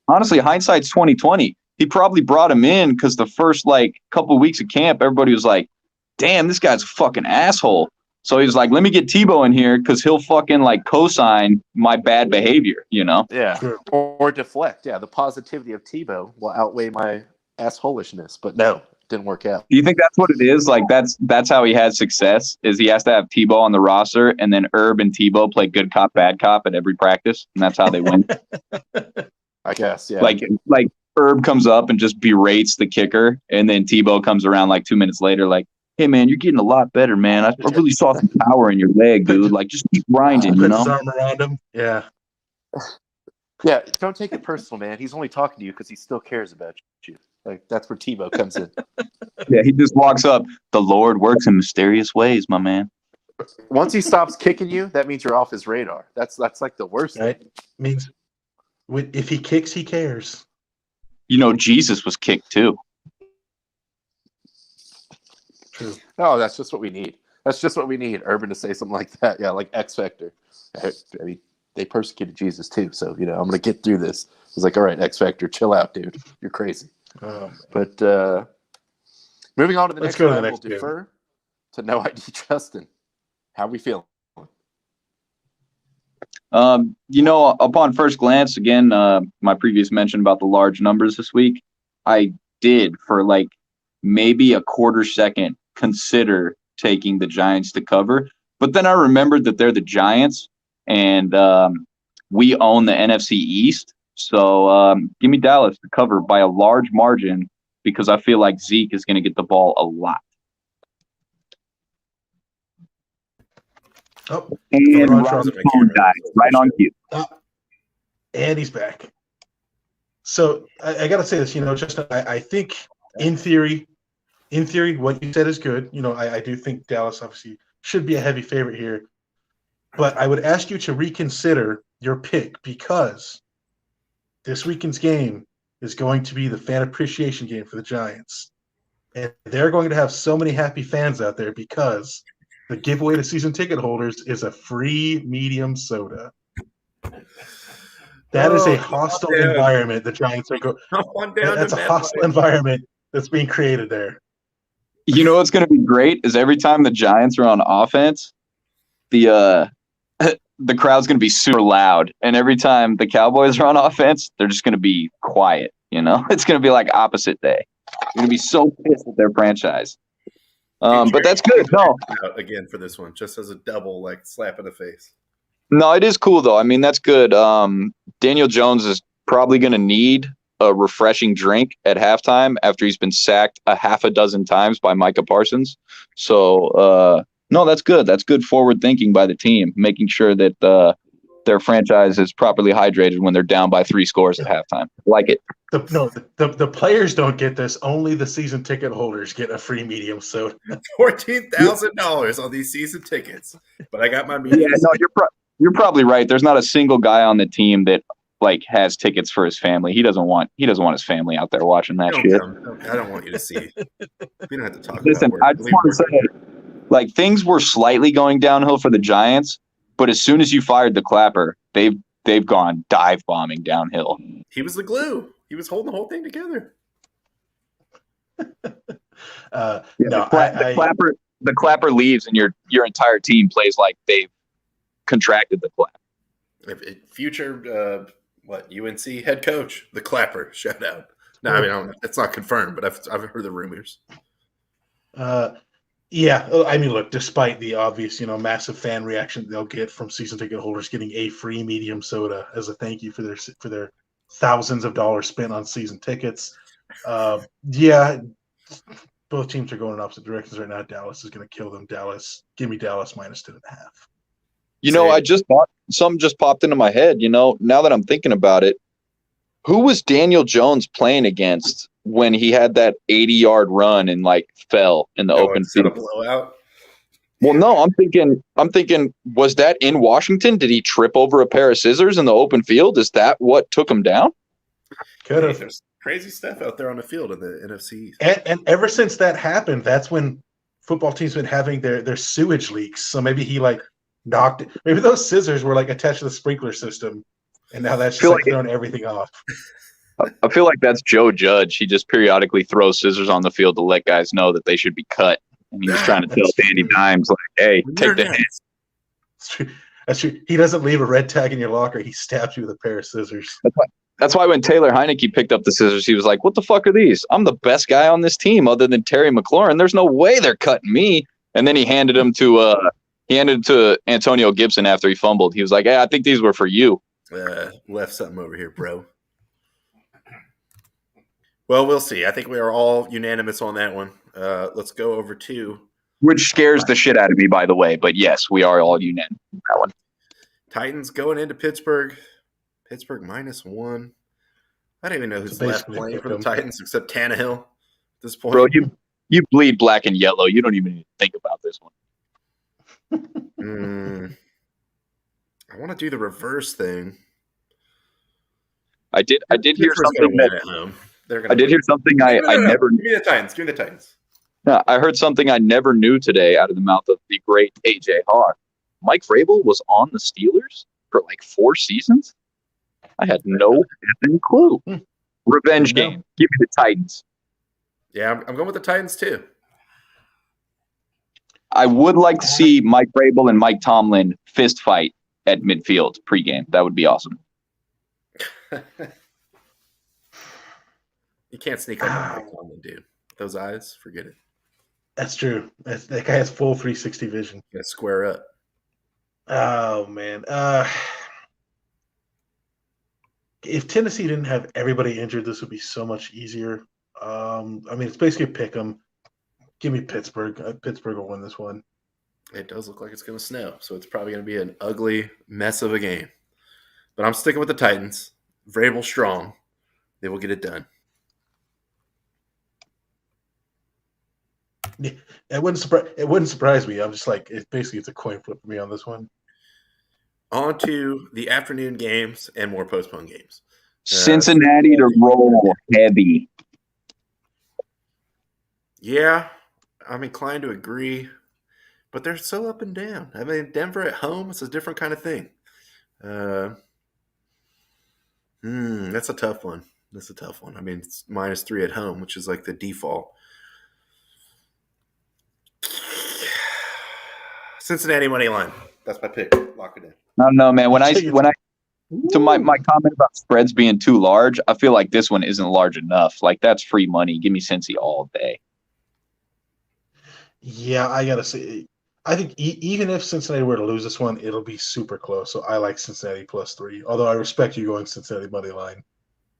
Honestly, hindsight's 2020. He probably brought him in because the first, couple of weeks of camp, everybody was like, damn, this guy's a fucking asshole. So he was like, let me get Tebow in here because he'll fucking, co-sign my bad behavior, Yeah, True. or deflect. Yeah, the positivity of Tebow will outweigh my assholishness. But no, it didn't work out. Do you think that's what it is? Like, that's how he has success, is he has to have Tebow on the roster, and then Herb and Tebow play good cop, bad cop at every practice, and that's how they win? I guess, yeah. Like Herb comes up and just berates the kicker, and then Tebow comes around 2 minutes later like, hey, man, you're getting a lot better, man. I really saw some power in your leg, dude. Like, just keep grinding, Put his arm around him. Yeah. Yeah, don't take it personal, man. He's only talking to you because he still cares about you. Like that's where Tebow comes in. Yeah, he just walks up. The Lord works in mysterious ways, my man. Once he stops kicking you, that means you're off his radar. That's like the worst Right? thing. Means if he kicks, he cares. You know, Jesus was kicked too. True. No, that's just what we need. That's just what we need. Urban to say something like that. Yeah, like X Factor. I mean, they persecuted Jesus too, so I'm gonna get through this. I was like, all right, X Factor, chill out, dude. You're crazy. But moving on to the Let's next go to round, the we'll next game. defer to No ID Justin. How we feeling? Upon first glance, again, my previous mention about the large numbers this week, I did for like maybe a quarter second consider taking the Giants to cover. But then I remembered that they're the Giants and we own the NFC East. So give me Dallas to cover by a large margin because I feel like Zeke is going to get the ball a lot. Oh, And Ron Rob's Trump. phone died right on cue. And he's back. So I got to say this, just I think in theory, what you said is good. I do think Dallas obviously should be a heavy favorite here, but I would ask you to reconsider your pick because this weekend's game is going to be the fan appreciation game for the Giants, and they're going to have so many happy fans out there because the giveaway to season ticket holders is a free medium soda. That is a hostile environment the Giants are going. That's a hostile environment that's being created there. You know what's going to be great is every time the Giants are on offense, the crowd's going to be super loud, and every time the Cowboys are on offense, they're just going to be quiet. It's going to be like opposite day. You're going to be so pissed at their franchise. But that's good. No, again for this one, just as a double like slap in the face. No, it is cool though. I mean, that's good. Daniel Jones is probably going to need a refreshing drink at halftime after he's been sacked a half a dozen times by Micah Parsons. So, no, that's good. That's good forward thinking by the team, making sure that their franchise is properly hydrated when they're down by 3 scores at halftime. Like it. The players don't get this. Only the season ticket holders get a free medium soda. $14,000 on these season tickets, but I got my medium. Yeah, no, you're probably right. There's not a single guy on the team that has tickets for his family. He doesn't want his family out there watching that shit. I don't want you to see. We don't have to talk. Listen, about I just want to say, things were slightly going downhill for the Giants, but as soon as you fired the clapper, they've gone dive bombing downhill. He was the glue. He was holding the whole thing together. The clapper leaves, and your entire team plays like they've contracted the clap. Future UNC head coach, the clapper, shout out. No, I mean it's not confirmed, but I've heard the rumors. Yeah, I mean, look, despite the obvious, massive fan reaction they'll get from season ticket holders getting a free medium soda as a thank you for their thousands of dollars spent on season tickets. Yeah, both teams are going in opposite directions right now. Dallas is going to kill them. Give me Dallas -10.5. I just thought something just popped into my head. Now that I'm thinking about it, who was Daniel Jones playing against when he had that 80-yard run and fell in the open field? Blowout. Well, no, I'm thinking, was that in Washington? Did he trip over a pair of scissors in the open field? Is that what took him down? Could have. There's crazy stuff out there on the field in the NFC. And ever since that happened, that's when football teams been having their sewage leaks. So maybe he knocked it. Maybe those scissors were attached to the sprinkler system, and now that's just throwing everything off. I feel like that's Joe Judge. He just periodically throws scissors on the field to let guys know that they should be cut. And he was trying to tell Danny Dimes, hey, take the hit. That's true. He doesn't leave a red tag in your locker. He stabs you with a pair of scissors. That's why when Taylor Heineke picked up the scissors, he was like, what the fuck are these? I'm the best guy on this team other than Terry McLaurin. There's no way they're cutting me. And then he handed them to Antonio Gibson after he fumbled. He was like, hey, I think these were for you. Left something over here, bro. Well, we'll see. I think we are all unanimous on that one. Let's go over to... Which scares the shit out of me, by the way. But yes, we are all unanimous on that one. Titans going into Pittsburgh. Pittsburgh -1. I don't even know who's So left basically playing pick for the 'em. Titans except Tannehill at this point. Bro, you bleed black and yellow. You don't even think about this one. I want to do the reverse thing. I did hear Pittsburgh's something going to win that at home. They're going I did hear something I never Give me the Titans. Give me the Titans. I heard something I never knew today out of the mouth of the great AJ Hawk. Mike Vrabel was on the Steelers for like 4 seasons. I had no effing clue. Revenge No. game. Give me the Titans. Yeah, I'm going with the Titans too. I would like to see Mike Vrabel and Mike Tomlin fist fight at midfield pregame. That would be awesome. You can't sneak up on Mike Tomlin, dude. Those eyes, forget it. That's true. That guy has full 360 vision. You got to square up. Oh man. If Tennessee didn't have everybody injured, this would be so much easier. I mean, it's basically a pick 'em. Give me Pittsburgh. Pittsburgh will win this one. It does look like it's going to snow, so it's probably going to be an ugly mess of a game. But I'm sticking with the Titans. Vrabel strong. They will get it done. Yeah, it wouldn't surprise me. I'm just like, it's a coin flip for me on this one. On to the afternoon games and more postponed games. Cincinnati to roll heavy. Yeah, I'm inclined to agree, but they're so up and down. I mean, Denver at home, it's a different kind of thing. That's a tough one. I mean, it's -3 at home, which is like the default. Cincinnati money line. That's my pick. Lock it in. I don't know, man. When I to my comment about spreads being too large, I feel like this one isn't large enough. Like that's free money. Give me Cincy all day. Yeah, I gotta say, I think even if Cincinnati were to lose this one, it'll be super close. So I like Cincinnati +3. Although I respect you going Cincinnati money line.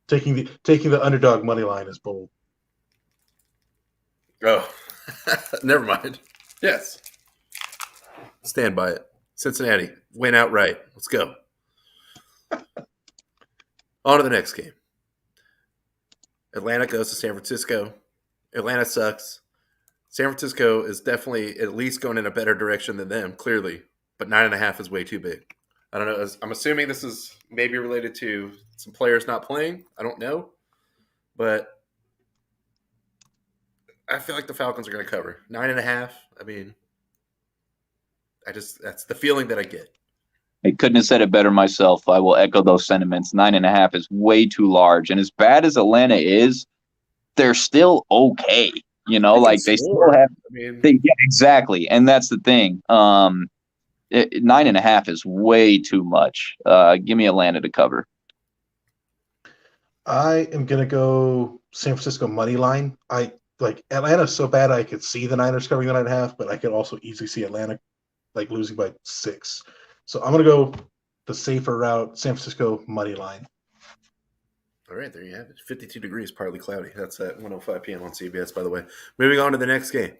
Taking the underdog money line is bold. Oh, never mind. Yes. Stand by it. Cincinnati, win outright. Let's go. On to the next game. Atlanta goes to San Francisco. Atlanta sucks. San Francisco is definitely at least going in a better direction than them, clearly. But 9.5 is way too big. I don't know. I'm assuming this is maybe related to some players not playing. I don't know. But I feel like the Falcons are going to cover. 9.5. I mean, that's the feeling that I get. I couldn't have said it better myself. I will echo those sentiments. 9.5 is way too large. And as bad as Atlanta is, they're still okay. You know, like they still have. Yeah, exactly. And that's the thing. 9.5 is way too much. Give me Atlanta to cover. I am gonna go San Francisco money line. I like Atlanta's so bad I could see the Niners covering the 9.5, but I could also easily see Atlanta like losing by 6. So I'm gonna go the safer route, San Francisco money line. All right, there you have it. 52 degrees, partly cloudy. That's at 1:05 p.m. on CBS, by the way. Moving on to the next game.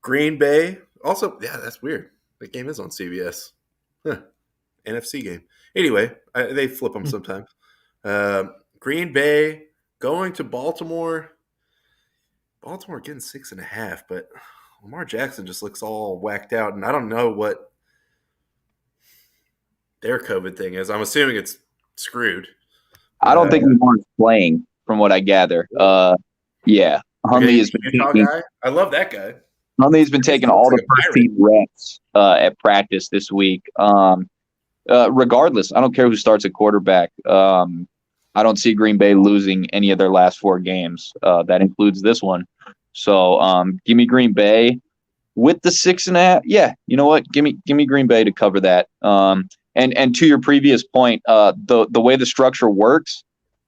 Green Bay. Also, yeah, that's weird. The game is on CBS. NFC game. Anyway, they flip them sometimes. Green Bay going to Baltimore. Baltimore getting 6.5, but Lamar Jackson just looks all whacked out, and I don't know what their COVID thing is. I'm assuming it's screwed. I don't think Lamar's playing, from what I gather. Yeah, Hundley has been taking. Guy? I love that guy. Hundley's been taking all the first team reps at practice this week. Regardless, I don't care who starts at quarterback. I don't see Green Bay losing any of their last 4 games. That includes this one. So give me Green Bay with the 6.5. Yeah, you know what? Give me Green Bay to cover that. And to your previous point, the way the structure works,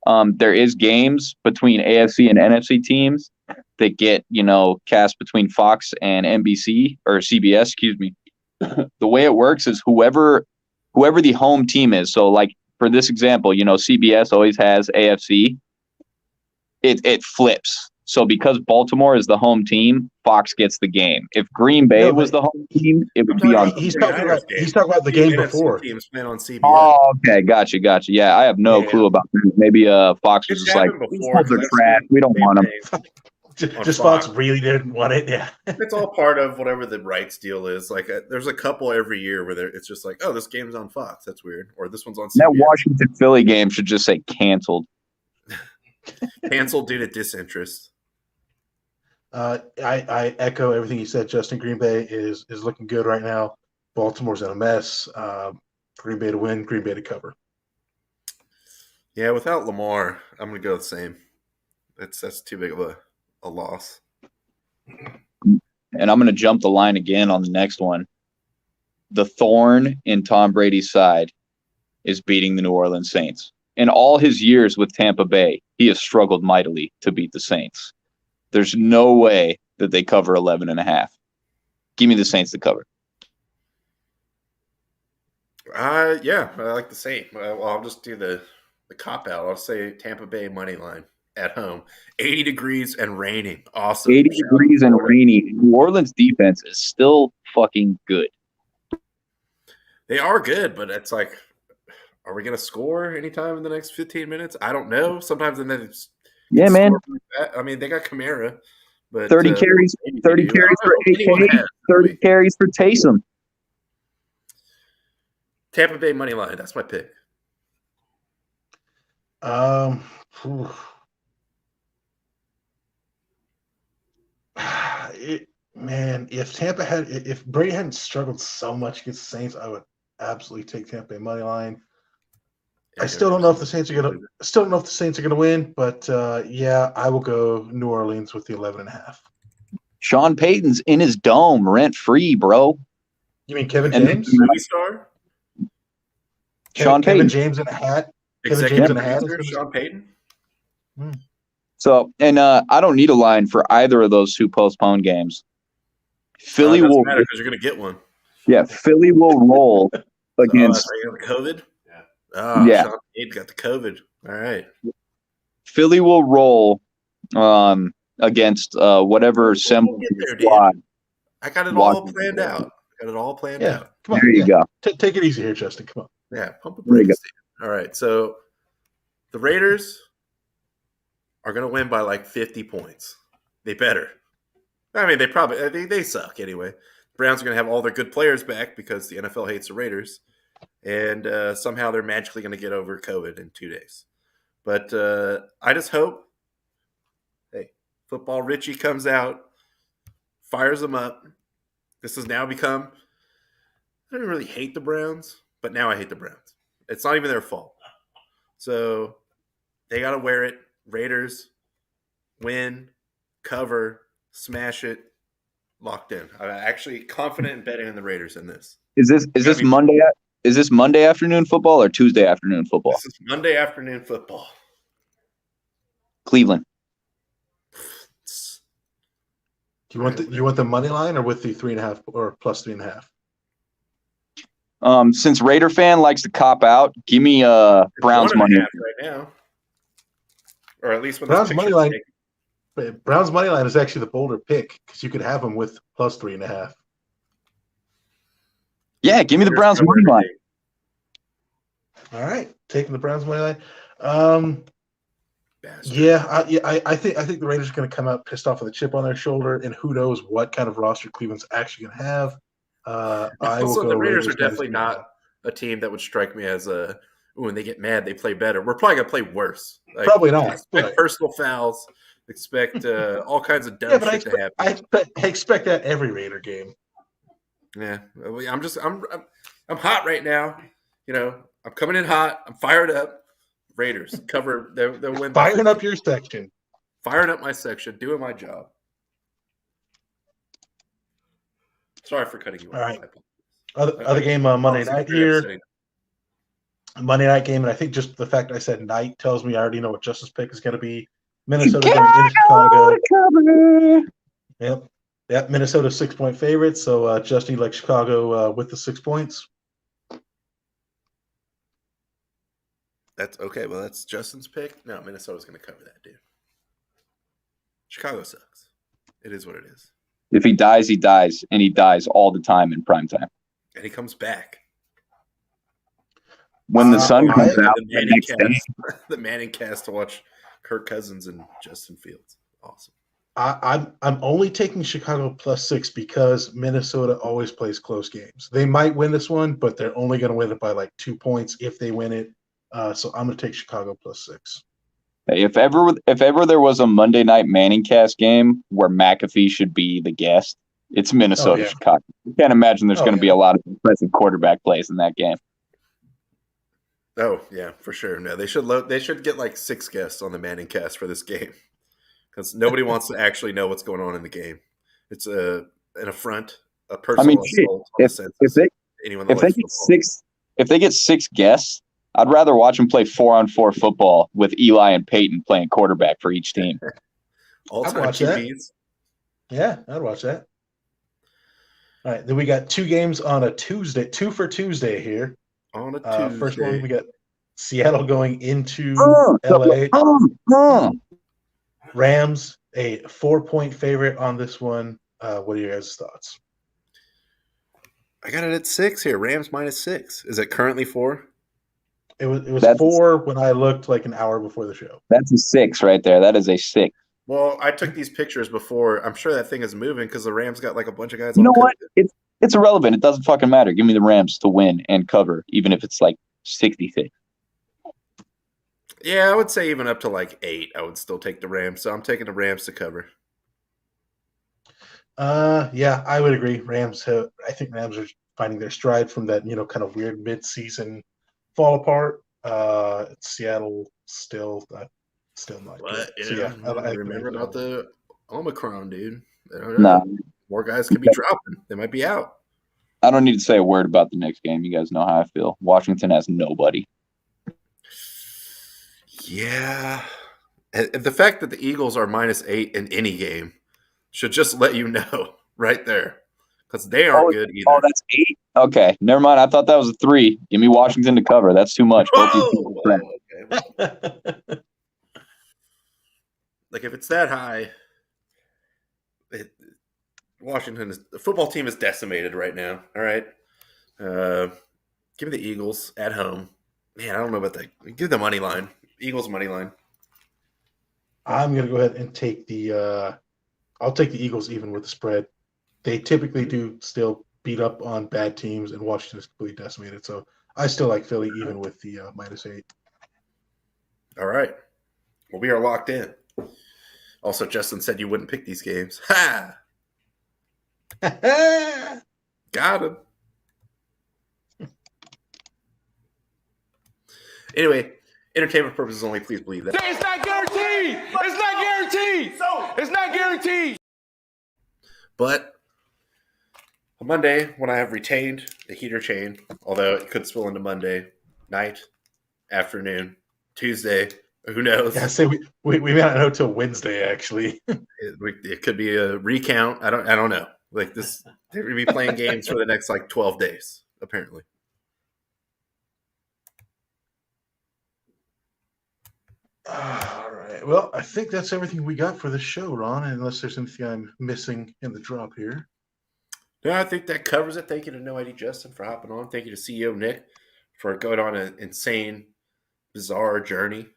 there is games between AFC and NFC teams that get, cast between Fox and NBC or CBS, excuse me. The way it works is whoever the home team is. So like for this example, CBS always has AFC. It flips. So because Baltimore is the home team, Fox gets the game. If Green Bay No, was but the home team, it would I'm be talking on. about he's the talking 49ers about game. he's talking about the Two game NFC before. teams playing on CBS. Oh, okay, gotcha. Yeah, I have no Yeah. clue about that. Maybe Fox was It's just like, happened these before. fools are 'Cause I've trash. seen We don't the same want them. thing on Just Fox Fox. really didn't want it. Yeah. It's all part of whatever the rights deal is. Like, there's a couple every year where it's just like, oh, this game's on Fox. That's weird. Or this one's on That CBS. Washington Philly game should just say canceled. Canceled due to disinterest. I echo everything you said, Justin. Green Bay is looking good right now. Baltimore's in a mess. Green Bay to win, Green Bay to cover. Yeah, without Lamar, I'm going to go the same. That's too big of a loss. And I'm going to jump the line again on the next one. The thorn in Tom Brady's side is beating the New Orleans Saints. In all his years with Tampa Bay, he has struggled mightily to beat the Saints. There's no way that they cover 11.5. Give me the Saints to cover. Yeah, I like the same. Well, I'll just do the cop out. I'll say Tampa Bay money line at home. 80 degrees and raining. Awesome. 80 degrees and rainy. New Orleans defense is still fucking good. They are good, but it's like, are we going to score anytime in the next 15 minutes? I don't know. Sometimes and then it's Yeah, man. I mean, they got Kamara, but 30 carries, 30 carries for AK, 30 carries for Taysom. Tampa Bay money line. That's my pick. Whew. Man, if Brady hadn't struggled so much against the Saints, I would absolutely take Tampa Bay money line. I still don't know if the Saints are gonna win, but yeah, I will go New Orleans with the 11.5. Sean Payton's in his dome, rent free, bro. You mean Kevin James? Movie star? Sean Kevin Payton. James in a hat. Executive Kevin James in a hat. producer Sean Payton? So, and I don't need a line for either of those two postponed games. Philly Doesn't will matter because you're going to get one. Yeah, Philly will roll against That's right, COVID? Yeah. Oh, Yeah. Sean Payton got the COVID. All right. Philly will roll against whatever We'll semblance get of there, squad. I got it all Washington. planned out. Yeah. Come on. There you go. Take it easy here, Justin. Come on. Yeah, pump the There you brakes. All right, so the Raiders are going to win by like 50 points. They better. I mean, they suck anyway. Browns are going to have all their good players back because the NFL hates the Raiders, and somehow they're magically going to get over COVID in 2 days. But I just hope, hey, Football Richie comes out, fires them up. This has now become, I don't really hate the Browns, but now I hate the Browns. It's not even their fault. So they got to wear it. Raiders win, cover, smash it, locked in. I'm actually confident in betting on the Raiders in this. Is this Monday? Is this Monday afternoon football or Tuesday afternoon football? This is Monday afternoon football. Cleveland. Do you want the money line or with the 3.5 or plus 3.5? Since Raider fan likes to cop out, give me Browns It's 1.5 money right now, or at least when Browns this money picture's line. taken. Browns money line is actually the bolder pick because you could have them with plus 3.5. Yeah, give me the Browns money line. All right, taking the Browns money line. Bastard. I think the Raiders are going to come out pissed off with a chip on their shoulder, and who knows what kind of roster Cleveland's actually going to have. I will Also, go the Raiders are minus definitely 3.5. not a team that would strike me as when they get mad, they play better. We're probably going to play worse. Like, Probably not. Expect But, personal fouls. Expect all kinds of dumb yeah, but shit to happen. I expect that every Raider game. Yeah, I'm hot right now. You know, I'm coming in hot. I'm fired up. Raiders cover. They'll win. Firing up your section. Firing up my section. Doing my job. Sorry for cutting you off. All right. Other game Monday night here. Monday night game, and I think just the fact I said night tells me I already know what Justin's pick is going to be. Minnesota going into Chicago. Yep. Minnesota 6-point favorite. So Justin, you like Chicago with the 6 points. That's okay. Well, that's Justin's pick. No, Minnesota's going to cover that, dude. Chicago sucks. It is what it is. If he dies, he dies, and he dies all the time in primetime. And he comes back. When the sun comes I- out the the next day. The Manning cast to watch Kirk Cousins and Justin Fields. Awesome. I'm only taking Chicago +6 because Minnesota always plays close games. They might win this one, but they're only going to win it by like 2 points if they win it. So I'm going to take Chicago +6. Hey, if ever there was a Monday night Manning cast game where McAfee should be the guest, it's Minnesota yeah. Chicago. You can't imagine there's Oh, going to be yeah. a lot of impressive quarterback plays in that game. Oh yeah, for sure. No, they should get like 6 guests on the Manning cast for this game because nobody wants to actually know what's going on in the game. It's an affront, a personal assault on the senses. Anyone that If they likes get football. if they get 6 guests, I'd rather watch them play 4-on-4 football with Eli and Peyton playing quarterback for each team. All-time watch that. QBs. Yeah, I'd watch that. All right, then we got 2 games on a Tuesday, 2 for Tuesday here. On a Tuesday. First one, we got Seattle going into LA. Rams, a 4-point favorite on this one. What are your guys' thoughts? I got it at 6 here. Rams -6. Is it currently 4? It was That's- 4 when I looked like an hour before the show. That's a 6 right there. That is a 6. Well, I took these pictures before. I'm sure that thing is moving because the Rams got like a bunch of guys. You know on what? COVID. It's irrelevant. It doesn't fucking matter. Give me the Rams to win and cover, even if it's like 66. Yeah, I would say even up to like 8, I would still take the Rams. So I'm taking the Rams to cover. Yeah, I would agree. I think Rams are finding their stride from that, kind of weird mid-season fall apart. Seattle still not But good. So yeah, I remember agree. about the Omicron, dude. I don't Nah, know. More guys could be dropping. They might be out. I don't need to say a word about the next game. You guys know how I feel. Washington has nobody. Yeah. And the fact that the Eagles are -8 in any game should just let you know right there. Because they aren't good either. Oh, that's 8? Okay, never mind. I thought that was a 3. Give me Washington to cover. That's too much. Both these teams are friends. Okay. Like if it's that high, the football team is decimated right now. All right. Give me the Eagles at home. Man, I don't know about that. Give the money line. Eagles money line. I'm gonna go ahead and take I'll take the Eagles even with the spread. They typically do still beat up on bad teams, and Washington is completely decimated. So I still like Philly even with the -8. All right. Well, we are locked in. Also, Justin said you wouldn't pick these games. Ha! Got him. Anyway, entertainment purposes only. Please believe that. It's not guaranteed. It's not guaranteed. It's not guaranteed. But on Monday, when I have retained the heater chain, although it could spill into Monday night, afternoon, Tuesday, who knows? Yeah, say we may not know till Wednesday actually. It could be a recount. I don't know. Like this, they're gonna be playing games for the next like 12 days, apparently. All right. Well, I think that's everything we got for the show, Ron. Unless there's anything I'm missing in the drop here. No, I think that covers it. Thank you to No ID Justin for hopping on. Thank you to CEO Nick for going on an insane, bizarre journey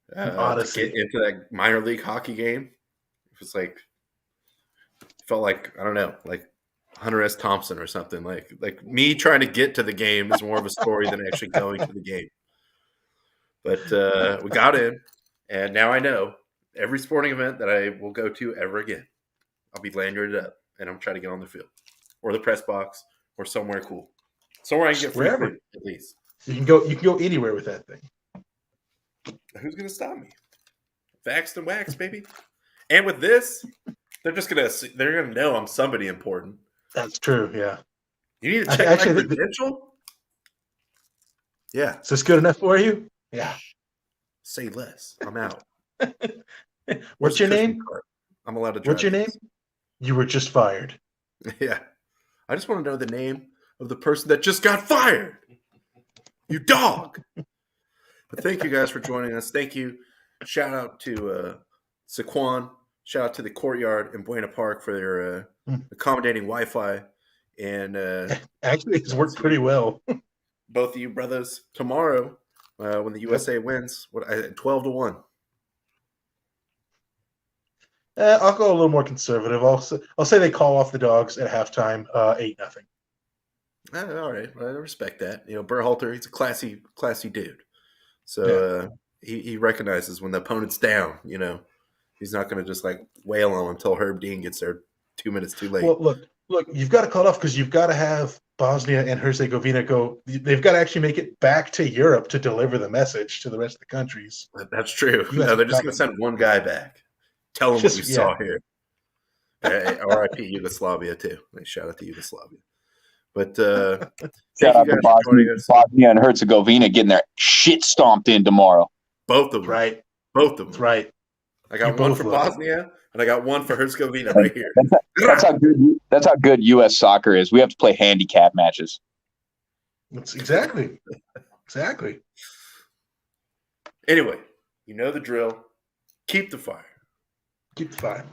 to get into that minor league hockey game. It was like, felt like, I don't know, like Hunter S. Thompson or something. Like me trying to get to the game is more of a story than actually going to the game. But we got in, and now I know every sporting event that I will go to ever again, I'll be lanyarded up, and I'm trying to get on the field or the press box or somewhere cool, somewhere I can get free Wherever. food, at least. You can go anywhere with that thing. Who's gonna stop me? Vaxxed and waxed, baby. And with this, they're gonna know I'm somebody important. That's true. Yeah. You need to check Actually, my credential. Yeah, Is this good enough for you? Yeah. say less. I'm out. What's your the Christmas name? card? I'm allowed to drive. What's your name? You were just fired. Yeah. I just want to know the name of the person that just got fired. You dog. But thank you guys for joining us. Thank you. Shout out to Saquon. Shout out to the Courtyard in Buena Park for their accommodating Wi-Fi. And Actually, it's worked pretty well. both of you brothers tomorrow when the USA wins, 12-1. I'll go a little more conservative. I'll say they call off the Dogs at halftime, 8-0. All right, I respect that. Berhalter, he's a classy dude. So he recognizes when the opponent's down. He's not going to just like wail on him until Herb Dean gets there 2 minutes too late. Well, look, you've got to call it off because you've got to have Bosnia and Herzegovina go. They've got to actually make it back to Europe to deliver the message to the rest of the countries. That's true. No, they're just going to send one guy back. Tell him what we saw here. R.I.P. Yugoslavia too. Shout out to Yugoslavia. But shout out to Bosnia and Herzegovina getting their shit stomped in tomorrow. Both of them. Right. Both of them. That's right. I got one for Bosnia and I got one for Herzegovina right here. That's how good U.S. soccer is. We have to play handicap matches. That's exactly. Anyway, you know the drill. Keep the fire. Keep the fire.